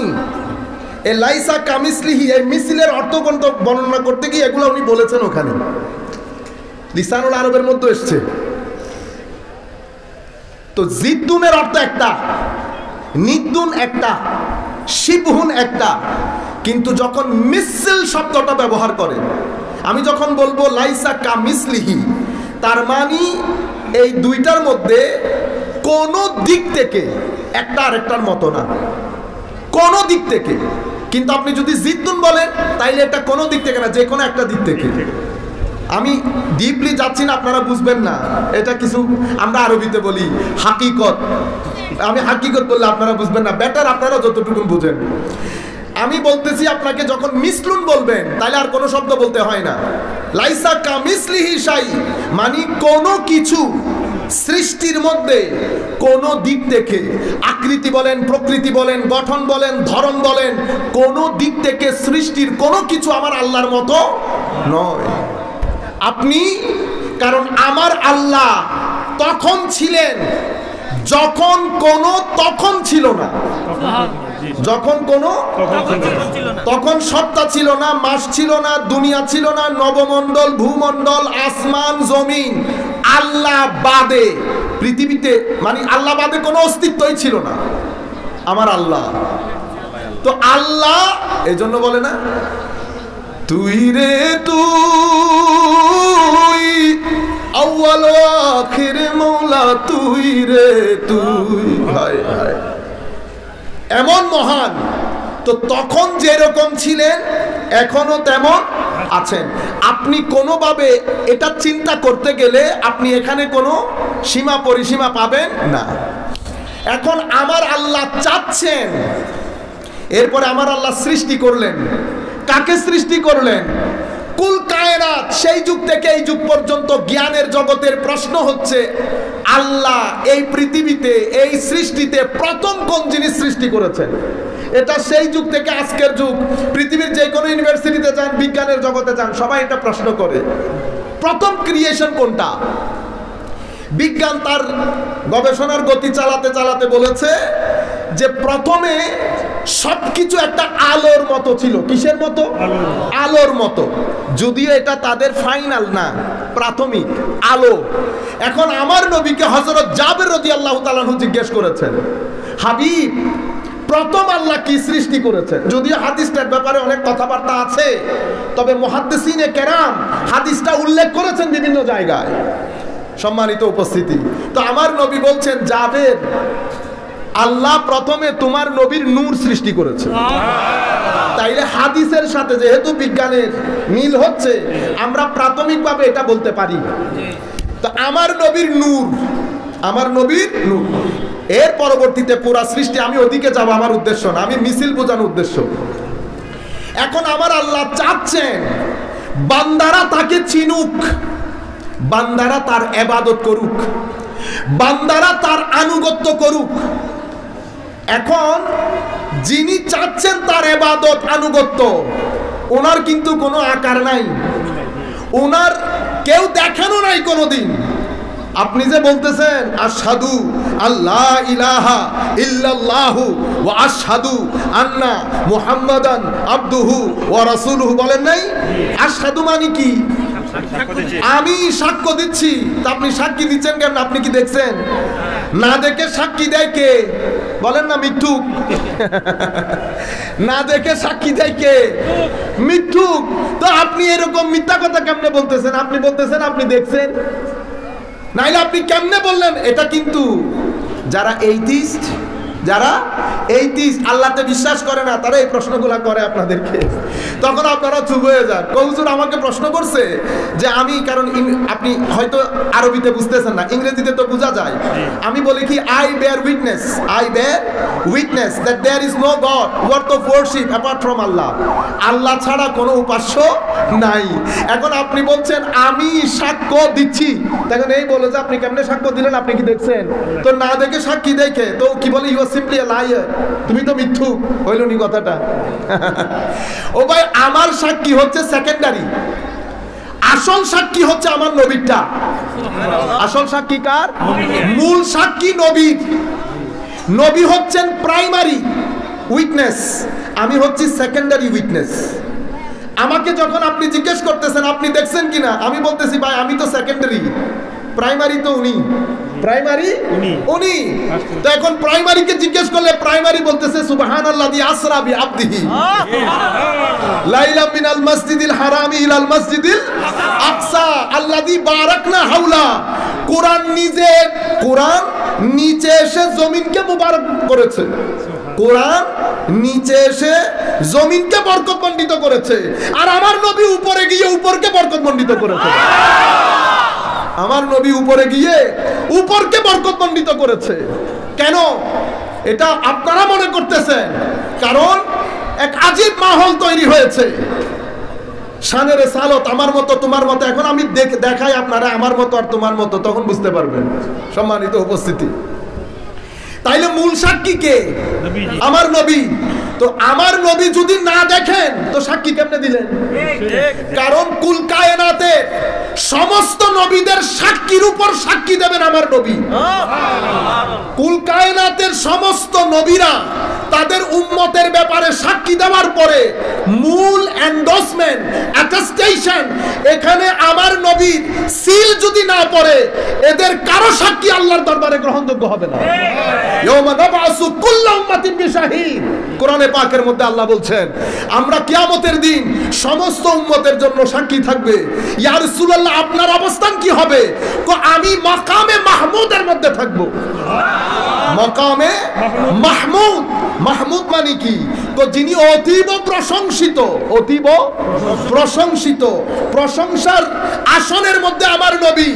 এ লাইসা কামিসলিহি এই মিসলের অর্থ বর্ণনা করতে গিয়ে এগুলো উনি বলেছেন ওখানে। লিসানুল আরবের মধ্যে এসছে। তো জিদ্দুনের অর্থ একটা, নিদ্দুন একটা, শিবহুন একটা, কিন্তু যখন মিসল শব্দটা ব্যবহার করে, আমি যখন বলবো লাইসা কামিসলিহি, তার মানে এই দুইটার মধ্যে কোনো দিক থেকে একটা আরেকটার মতো না, কোনো দিক থেকে। কিন্তু আপনি যদি জিদ্দুন বলেন তাইলে এটা কোনো দিক থেকে না, যে কোনো একটা দিক থেকে। আমি ডিপলি যাচ্ছি না, আপনারা বুঝবেন না। এটা কিছু আমরা আরবিতে বলি হাকিকত, আমি হাকিকত বললে আপনারা বুঝবেন না, বেটার আপনারা যতটুকু বুঝেন। আমি বলতেছি আপনাকে যখন মিসলুন বলবেন তাহলে আর কোনো শব্দ বলতে হয় না। লাইসা কামিসলিহি শাই মানে কোনো কিছু সৃষ্টির মধ্যে কোনো দিক থেকে, আকৃতি বলেন, প্রকৃতি বলেন, গঠন বলেন, ধরন বলেন, কোনো দিক থেকে সৃষ্টির কোনো কিছু আমার আল্লাহর মতো নয়। আপনি, কারণ আমার আল্লাহ তখন ছিলেন যখন কোনো তখন ছিল না, যখন কোনো তখন সত্তা ছিল না, মাস ছিল না, দুনিয়া ছিল না, নবমণ্ডল, ভূমণ্ডল, আসমান, জমিন, আল্লাহ বাদে পৃথিবীতে, মানে আল্লাহ বাদে কোনো অস্তিত্বই ছিল না আমার আল্লাহ। তো আল্লাহ এই জন্য বলে না তুই রে তুই আউয়াল ও আখির মৌলা, তুই রে তুই, হায় হায় এমন মহান। তো তখন যেরকম ছিলেন এখনো তেমন আছেন। আপনি কোনোভাবে এটা চিন্তা করতে গেলে আপনি এখানে কোনো সীমা পরিসীমা পাবেন না। এখন আমার আল্লাহ চাচ্ছেন, এরপরে আমার আল্লাহ সৃষ্টি করলেন। কাকে সৃষ্টি করলেন? কুল কায়নাত, সেই যুগ থেকে এই যুগ পর্যন্ত জ্ঞানের জগতের প্রশ্ন হচ্ছে আল্লাহ এই পৃথিবীতে, এই সৃষ্টিতে প্রথম কোন জিনিস সৃষ্টি করেছেন। এটা সেই যুগ থেকে আজকের যুগ, পৃথিবীর যে কোনো ইউনিভার্সিটিতে যান, বিজ্ঞানের জগতে যান, সবাই এটা প্রশ্ন করে প্রথম ক্রিয়েশন কোনটা। বিজ্ঞান তার গবেষণার গতি চালাতে চালাতে বলেছে যে প্রথমে সবকিছু একটা আলোর মতো ছিল। কিসের মতো? আলোর মতো, যদিও এটা তাদের ফাইনাল না, প্রাথমিক আলো। এখন আমার নবীকে হযরত জাবের রাদিয়াল্লাহু তাআলা জিজ্ঞেস করেছেন, হাবিব প্রথম আল্লাহ কি সৃষ্টি করেছেন? যদিও হাদিসটার ব্যাপারে অনেক কথাবার্তা আছে, তবে মুহাদ্দিসিনে কেরাম হাদিসটা উল্লেখ করেছেন বিভিন্ন জায়গায়। সম্মানিত উপস্থিতি, তো আমার নবী বলছেন, জাবের আল্লাহ প্রথমে তোমার নবীর নূর সৃষ্টি করেছে। তাইলে হাদিসের সাথে যেহেতু বিজ্ঞানের মিল হচ্ছে, আমরা প্রাথমিকভাবে এটা বলতে পারি। তো আমার নবীর নূর আমার নবীর নূর। এর পরবর্তীতে পুরা সৃষ্টি, আমি ওদিকে যাব, আমার উদ্দেশ্য না, আমি মিছিল বোঝানোর উদ্দেশ্য। এখন আমার আল্লাহ চাচ্ছেন বান্দারা তাকে চিনুক, বান্দারা তার ইবাদত করুক, বান্দারা তার আনুগত্য করুক। এখন যিনি চাচ্ছেন তার ইবাদত আনুগত্য, ওনার কিন্তু কোনো আকার নাই, ওনার কেউ দেখানো নাই কোনোদিন। আপনি যে বলতেছেন আশহাদু আল্লা ইলাহা ইল্লাল্লাহু ওয়া আশহাদু আন্না মুহাম্মাদান আবদুহু ওয়া রাসূলুহু, বলেন নাই? আশহাদু মানে কি? আমি সাক্ষ্য দিচ্ছি। তা আপনি সাক্ষী দিচ্ছেন কেন? আপনি কি দেখছেন? না দেখে সাক্ষী দেয় কে? বলেন না মিথ্যুক। না দেখে সাক্ষী দেয় কে? মিথ্যুক। তো আপনি এরকম মিথ্যা কথা কেমনে বলতেছেন? আপনি বলতেছেন আপনি দেখছেন, নাইলে আপনি কেমনে বললেন? এটা কিন্তু যারা এইথিস্ট, যারা এইথিস্ট, আল্লাহতে বিশ্বাস করে না, তারা এই প্রশ্নগুলা করে আপনাদেরকে। তখন আপনারা চুপ হয়ে যান। হুজুর আমাকে প্রশ্ন করছে যে আমি, কারণ আপনি হয়তো আরবিতে বুঝতেছেন না, ইংরেজিতে তো বোঝা যায়। আমি বলি কি, I bear witness, I bear witness that there is no god worth of worship apart from Allah. Allah ছাড়া কোনো উপাস্য নাই। এখন আপনি বলছেন আমি সাক্ষ্য দিচ্ছি, তখন এই বলে যে আপনি কেমনে সাক্ষ্য দিলেন? আপনি কি দেখছেন? তো না দেখে সাক্ষী দেখে তো কি বলে? You are simply a liar, তুমি তো মিথ্যুক। হইল নি কথাটা? ও ভাই, আমার সাক্ষী হচ্ছে সেকেন্ডারি, আসল সাক্ষী হচ্ছে আমার নবীরটা। আসল সাক্ষী কার? মূল সাক্ষী নবীর। নবী হচ্ছেন প্রাইমারি উইটনেস, আমি হচ্ছি সেকেন্ডারি উইটনেস। আমাকে যখন আপনি জিজ্ঞেস করতেছেন আপনি দেখছেন কিনা, আমি বলতেছি ভাই আমি তো সেকেন্ডারি, প্রাইমারি তো উনি, প্রাইমারি উনি। তো এখন প্রাইমারিকে জিজ্ঞেস করলে প্রাইমারি বলতেছে সুবহানাল্লাযী আসরা বিআবদিহি লাইলাম মিনাল মাসজিদিল হারামি ইলাল মাসজিদিল আকসা আল্লাযী বারাকনা হাওলা। কোরআন নিজে, কোরআন নিচে এসে জমিনকে মুবারক করেছে, কোরআন নিচে এসে জমিনকে বরকতমণ্ডিত করেছে, আর আমার নবী উপরে গিয়ে উপরকে বরকতমণ্ডিত করেছে। আমার নবী উপরে গিয়ে উপরকে বরকতমণ্ডিত করেছে। কেন এটা আপনারা মনে করতেছেন? কারণ এক আজীব মাহল তৈরি হয়েছে। শানের সালত আমার মতো তোমার মতো। এখন আমি দেখাই আপনারা আমার মতো আর তোমার মতো, তখন বুঝতে পারবেন। সম্মানিত উপস্থিতি, তাইলে মূল সাক্ষী কে? আমার নবী। তো আমার নবী যদি না দেখেন তো সাক্ষী কেমনে দিলেন? কারণ কুল কায়নাতে সমস্ত নবীদের সাক্ষীর উপর সাক্ষী দেবেন আমার নবী। কুল কায়নাতের সমস্ত নবীরা তাদের উম্মতের ব্যাপারে সাক্ষী দেওয়ার পরে মূল এন্ডোর্সমেন্ট, অ্যাটেস্টেশন, এখানে আমার নবীর সিল যদি না পড়ে এদের কারো সাক্ষী আল্লাহর দরবারে গ্রহণযোগ্য হবে না। ইয়াউমা নাবআসু কুল্লা উম্মাতিন বিশাহিদ। কোরআনে পাকের মধ্যে আল্লাহ বলছেন আমরা কিয়ামতের দিন সমস্ত উম্মতের জন্য সাক্ষী থাকবে। ইয়া রাসূলুল্লাহ আপনার অবস্থান কি হবে? আমি মাকামে মাহমুদের মধ্যে থাকব। মাকামে মাহমুদ, মাহমুদ মানে কি? তো যিনি অতীব প্রশংসিত, অতীব প্রশংসিত, প্রশংসার আসনের মধ্যে আমার নবী।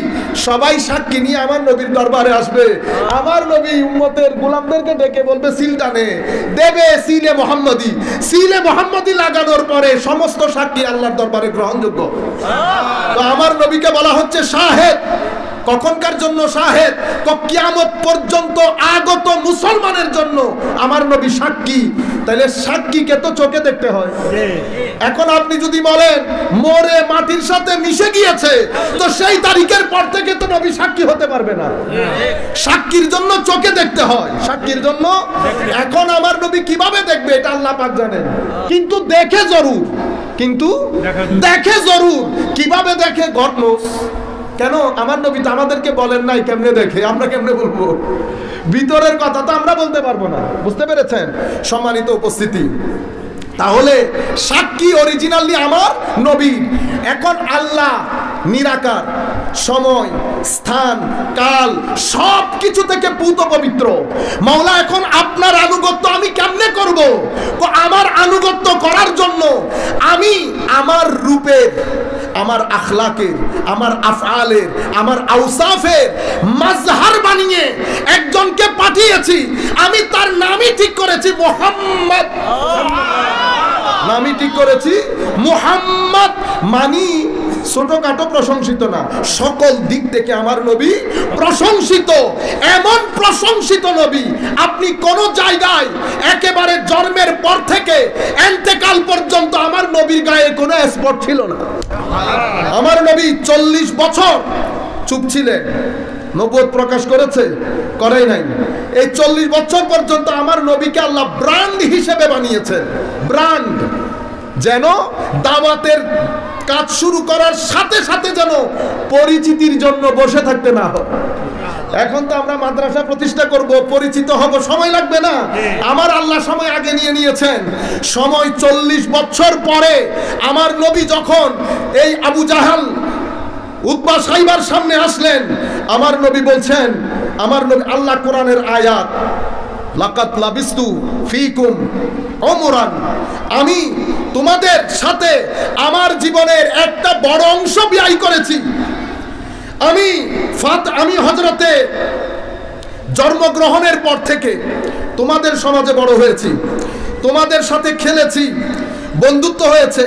সবাই সাক্ষী নিয়ে আমার নবীর দরবারে আসবে। আমার নবী উম্মতের গোলামদেরকে ডেকে বলবে সিল টানে দেবে, সিলে মুহাম্মদি। সিলে মুহাম্মদি লাগানোর পরে সমস্ত সাক্ষী আল্লাহর দরবারে গ্রহণযোগ্য। তো আমার নবীকে বলা হচ্ছে শাহেদ। কখনকার জন্য শাহেদ? কিয়ামত পর্যন্ত আগত মুসলমানের জন্য আমার নবী সাক্ষী। তাহলে সাক্ষীকে তো চোখে দেখতে হয়। এখন আপনি যদি বলেন মরে মাটির সাথে মিশে গিয়েছে, তো সেই তারিখের পর থেকে তো নবী সাক্ষী হতে পারবে না। সাক্ষীর জন্য চোখে দেখতে হয়, সাক্ষীর জন্য। এখন আমার নবী কিভাবে দেখবে এটা আল্লাহ পাক জানেন, কিন্তু দেখে জরুর, কিন্তু দেখে জরুর। কিভাবে দেখে? God knows. কেন? আমার নবী তো আমাদেরকে বলেন নাই কেমনে দেখে, আমরা কেমনে বলবো? ভিতরের কথা তো আমরা বলতে পারবো না। বুঝতে পেরেছেন সম্মানিত উপস্থিতি? তাহলে সাক্ষী অরিজিনালি আমার নবী। এখন আল্লাহ নিরাকার, সময়, স্থান, কাল সব কিছু থেকে পূত পবিত্র। মাওলা এখন আপনার আনুগত্য আমি কেমনে করব? আমার আনুগত্য করার জন্য আমি আমার রূপের, আমার আমার আখলাকের, আমার আফআলের, আমার আউসাফের মাজহার বানিয়ে একজনকে পাঠিয়েছি। আমি তার নামই ঠিক করেছি মুহাম্মদ। নামই ঠিক করেছি মুহাম্মদ, মানি ছোটখাটো প্রশংসিত না, সকল দিক থেকে আমার নবী প্রশংসিত। এমন প্রশংসিত নবী আপনি কোন জায়গায় একেবারে জন্মের পর থেকে এন্তেকাল পর্যন্ত আমার নবীর গায়ে কোনো স্পট ছিল না। আমার নবী 40 বছর চুপ ছিলেন, নবুয়ত প্রকাশ করেছে, করেই নাই। এই 40 বছর পর্যন্ত আমার নবীকে আল্লাহ ব্র্যান্ড হিসেবে বানিয়েছেন, ব্র্যান্ড, যেন দাওয়াতের কাজ শুরু করার সাথে সাথে যেন পরিচিতির জন্য বসে থাকতে না হয়। এখন তো আমরা মাদ্রাসা প্রতিষ্ঠা করব, পরিচিত হব, সময় লাগবে না? আমার আল্লাহ সময় আগে নিয়ে নিয়েছেন। সময় 40 বছর পরে আমার নবী যখন এই আবু জাহাল, উতবা, সাইবার সামনে আসলেন, আমার নবী বলছেন, আমার নবী, আল্লাহ কোরআনের আয়াত, লাকাত লাবিস্তু ফিকুম উমরান, আমি তোমাদের সাথে আমার জীবনের একটা বড় অংশ ব্যয় করেছি। আমি হযরতে জন্মগ্রহণের পর থেকে তোমাদের সমাজে বড় হয়েছি, তোমাদের সাথে খেলেছি, বন্ধুত্ব হয়েছে,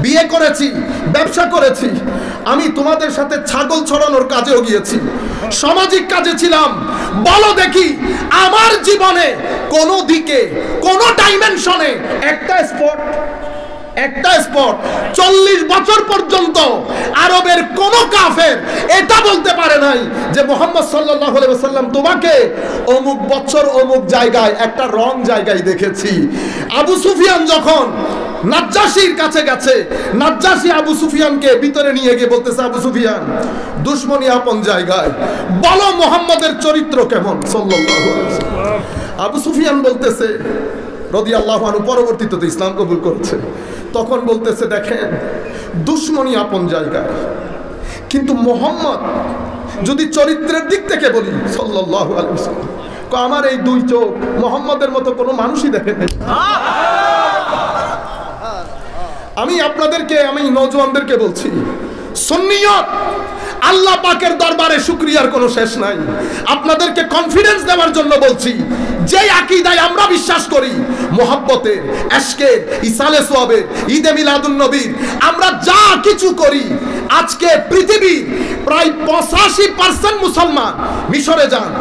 বিয়ে করেছি, ব্যবসা করেছি। আমি তোমাদের সাথে ছাগল ছড়ানোর কাজেও গিয়েছি, সামাজিক কাজে ছিলাম। বলো দেখি আমার জীবনে কোন দিকে, কোন ডাইমেনশনে একটা স্পট 40 বছর পর্যন্ত আরবের কোন কাফের এটা বলতে পারে নাই যে মুহাম্মদ সাল্লাল্লাহু আলাইহি ওয়াসাল্লাম তোমাকে অমুক বছর অমুক জায়গায় একটা রং জায়গায় দেখেছি। আবু সুফিয়ান যখন নাজ্জাশীর কাছে গেছে, নাজ্জাশী আবু সুফিয়ানকে ভিতরে নিয়ে গিয়ে বলতেছে, আবু সুফিয়ান, দুশমনী আপন জায়গায়, বলো মুহাম্মদের চরিত্র কেমন সাল্লাল্লাহু আলাইহি ওয়াসাল্লাম। আবু সুফিয়ান বলতেছে রাদিয়াল্লাহু আনহু, পরবর্তীতে তো ইসলাম কবুল করেছে, তখন বলতেছে, দেখেন দুশমনী আপন জায়গায়, কিন্তু মুহাম্মদ যদি চরিত্রের দিক থেকে বলি সাল্লাল্লাহু আলাইহি ওয়াসাল্লাম, আমার এই দুই চোখ মুহাম্মদের মতো কোনো মানুষই দেখে নাই। আমি আপনাদেরকে, আমি নওজওয়ানদেরকে বলছি, সুন্নিয়ত আল্লাহ পাকের দরবারে শুকরিয়ার কোনো শেষ নাই। আপনাদেরকে কনফিডেন্স দেওয়ার জন্য বলছি, যে আকীদায় আমরা বিশ্বাস করি, মুহাব্বতের, ইশকের, ইসালে সওয়াবের, ঈদে মিলাদুন নবীর, আমরা যা কিছু করি, আজকে পৃথিবীর প্রায় 85% মুসলমান, মিশরে যান,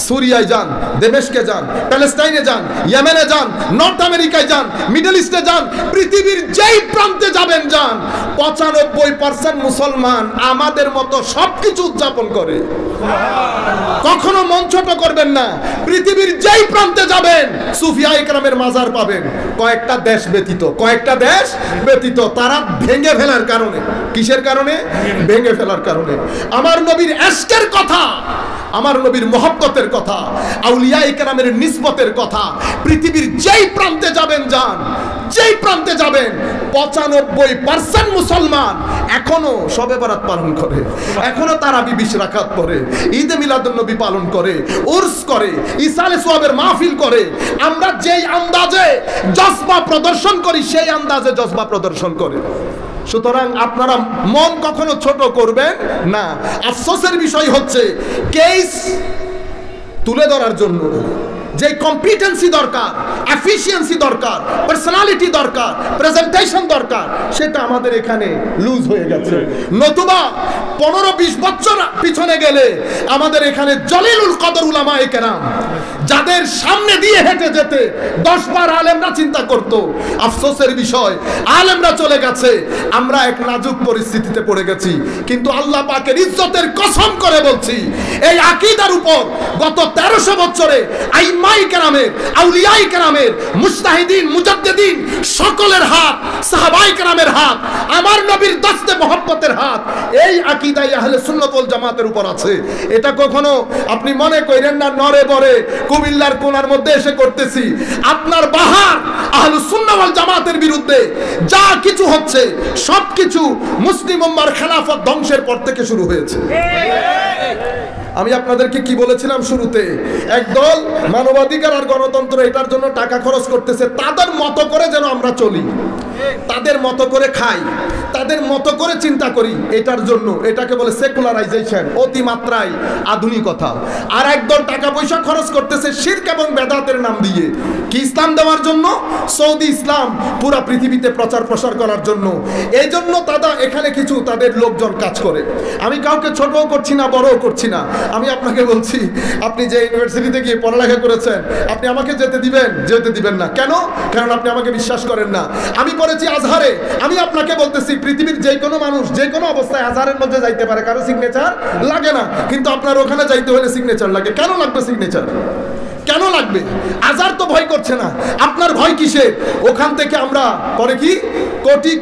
সুরিয়ায় যান, দেমেশকে যান, প্যালেস্টাইনে যান, ইয়েমেনে যান, নর্থ আমেরিকায় যান, মিডল ইস্টে যান, পৃথিবীর যেই প্রান্তে যাবেন যান, 95% মুসলমান আমাদের মতো সবকিছু উদযাপন করে। কখনো মন ছোট করবেন না। পৃথিবীর যেই প্রান্তে যাবেন সুফিয়া ইকরামের মাজার পাবেন, কয়েকটা দেশ ব্যতীত, কয়েকটা দেশ ব্যতীত। তারা ভেঙে ফেলার কারণে, কিসের কারণে? ভেঙে ফেলার কারণে। আমার নবীর ইশকের কথা, আমার নবীর মহব্বতের কথা, আউলিয়া ইকরামের নিসবতের কথা, পৃথিবীর যেই প্রান্তে যাবেন যান, যেই প্রান্তে যাবেন, 95% মুসলমান এখনো শবে বরাত পালন করে, এখনো তারাবি 20 রাকাত পড়ে, ঈদে মিলাদুন নবী পালন করে, উরস করে, ইসালে সওয়াবের মাহফিল করে। আমরা যেই আন্দাজে জজবা প্রদর্শন করি, সেই আন্দাজে জজবা প্রদর্শন করে। সুতরাং আপনারা মন কখনো ছোট করবেন না। আফসোসের বিষয় হচ্ছে, কেস তুলে ধরার জন্য যে কম্পিটেন্সি দরকার, এফিশিয়েন্সি দরকার, পার্সোনালিটি দরকার, প্রেজেন্টেশন দরকার, সেটা আমাদের এখানে লুজ হয়ে গেছে। নতুবা 15-20 বছর পিছনে গেলে আমাদের এখানে জলিলুল কদর উলামায়ে কেরাম, যাদের সামনে দিয়ে হেঁটে যেতে 10 বার আলেমরা চিন্তা করত। আফসোসের বিষয়, আলেমরা চলে গেছে, আমরা এক নাজুক পরিস্থিতিতে পড়ে গেছি। কিন্তু আল্লাহ পাকের ইজ্জতের কসম করে বলছি, এই আকীদার উপর গত 1300 বছরে আইম্মায়ে কেরামের, আউলিয়ায়ে কেরামের, মুজতাহিদিন, মুজাদ্দিদিন সকলের হাত, সাহাবায়ে কেরামের হাত, আমার নবীর দস্তে মহব্বতের হাত এই আকীদায়ে আহলে সুন্নাত ওয়াল জামাতের উপর আছে। এটা কখনো আপনি মনে করেন না নরে বরে কুমিল্লার কোনার মধ্যে এসে করতেছি। আপনার বাহার আহলে সুন্নাত ওয়াল জামাতের বিরুদ্ধে যা কিছু হচ্ছে, সবকিছু মুসলিম উম্মার খেলাফত ধ্বংসের পর থেকে শুরু হয়েছে। আমি আপনাদেরকে কি বলেছিলাম শুরুতে, একদল মানবাধিকার আর গণতন্ত্র এটার জন্য টাকা খরচ করতেছে, তাদের মতো করে যেন আমরা চলি, তাদের মতো করে খাই, তাদের মতো করে চিন্তা করি, এটার জন্য। এটাকে বলে সেকুলারাইজেশন, অতিমাত্রায় আধুনিকতা। আর একদল টাকা পয়সা খরচ করতেছে শিরক এবং বেদাতের নাম দিয়ে, কি ইসলাম দেওয়ার জন্য, সৌদি ইসলাম পুরা পৃথিবীতে প্রচার প্রসার করার জন্য। এই জন্য তারা এখানে কিছু তাদের লোকজন কাজ করে। আমি কাউকে ছোটও করছি না, বড়ও করছি না। আমি আপনাকে বলছি, আপনি যে ইউনিভার্সিটিতে গিয়ে পড়ালেখা করেছেন, আপনি আমাকে যেতে দিবেন? যেতে দিবেন না। কেন? কারণ আপনি আমাকে বিশ্বাস করেন না। আমি পড়েছি আজহারে, আমি আপনাকে বলতেছি পৃথিবীর যে কোনো মানুষ যে কোনো অবস্থায় আজহারের মধ্যে যাইতে পারে, কারো সিগনেচার লাগে না। কিন্তু আপনার ওখানে যাইতে হলে সিগনেচার লাগে। কেন লাগবে সিগনেচার? কেন লাগবে? আজহার তো ভয় করছে না, আপনার ভয় কিসের? ওখান থেকে আমরা পরে কি কোটি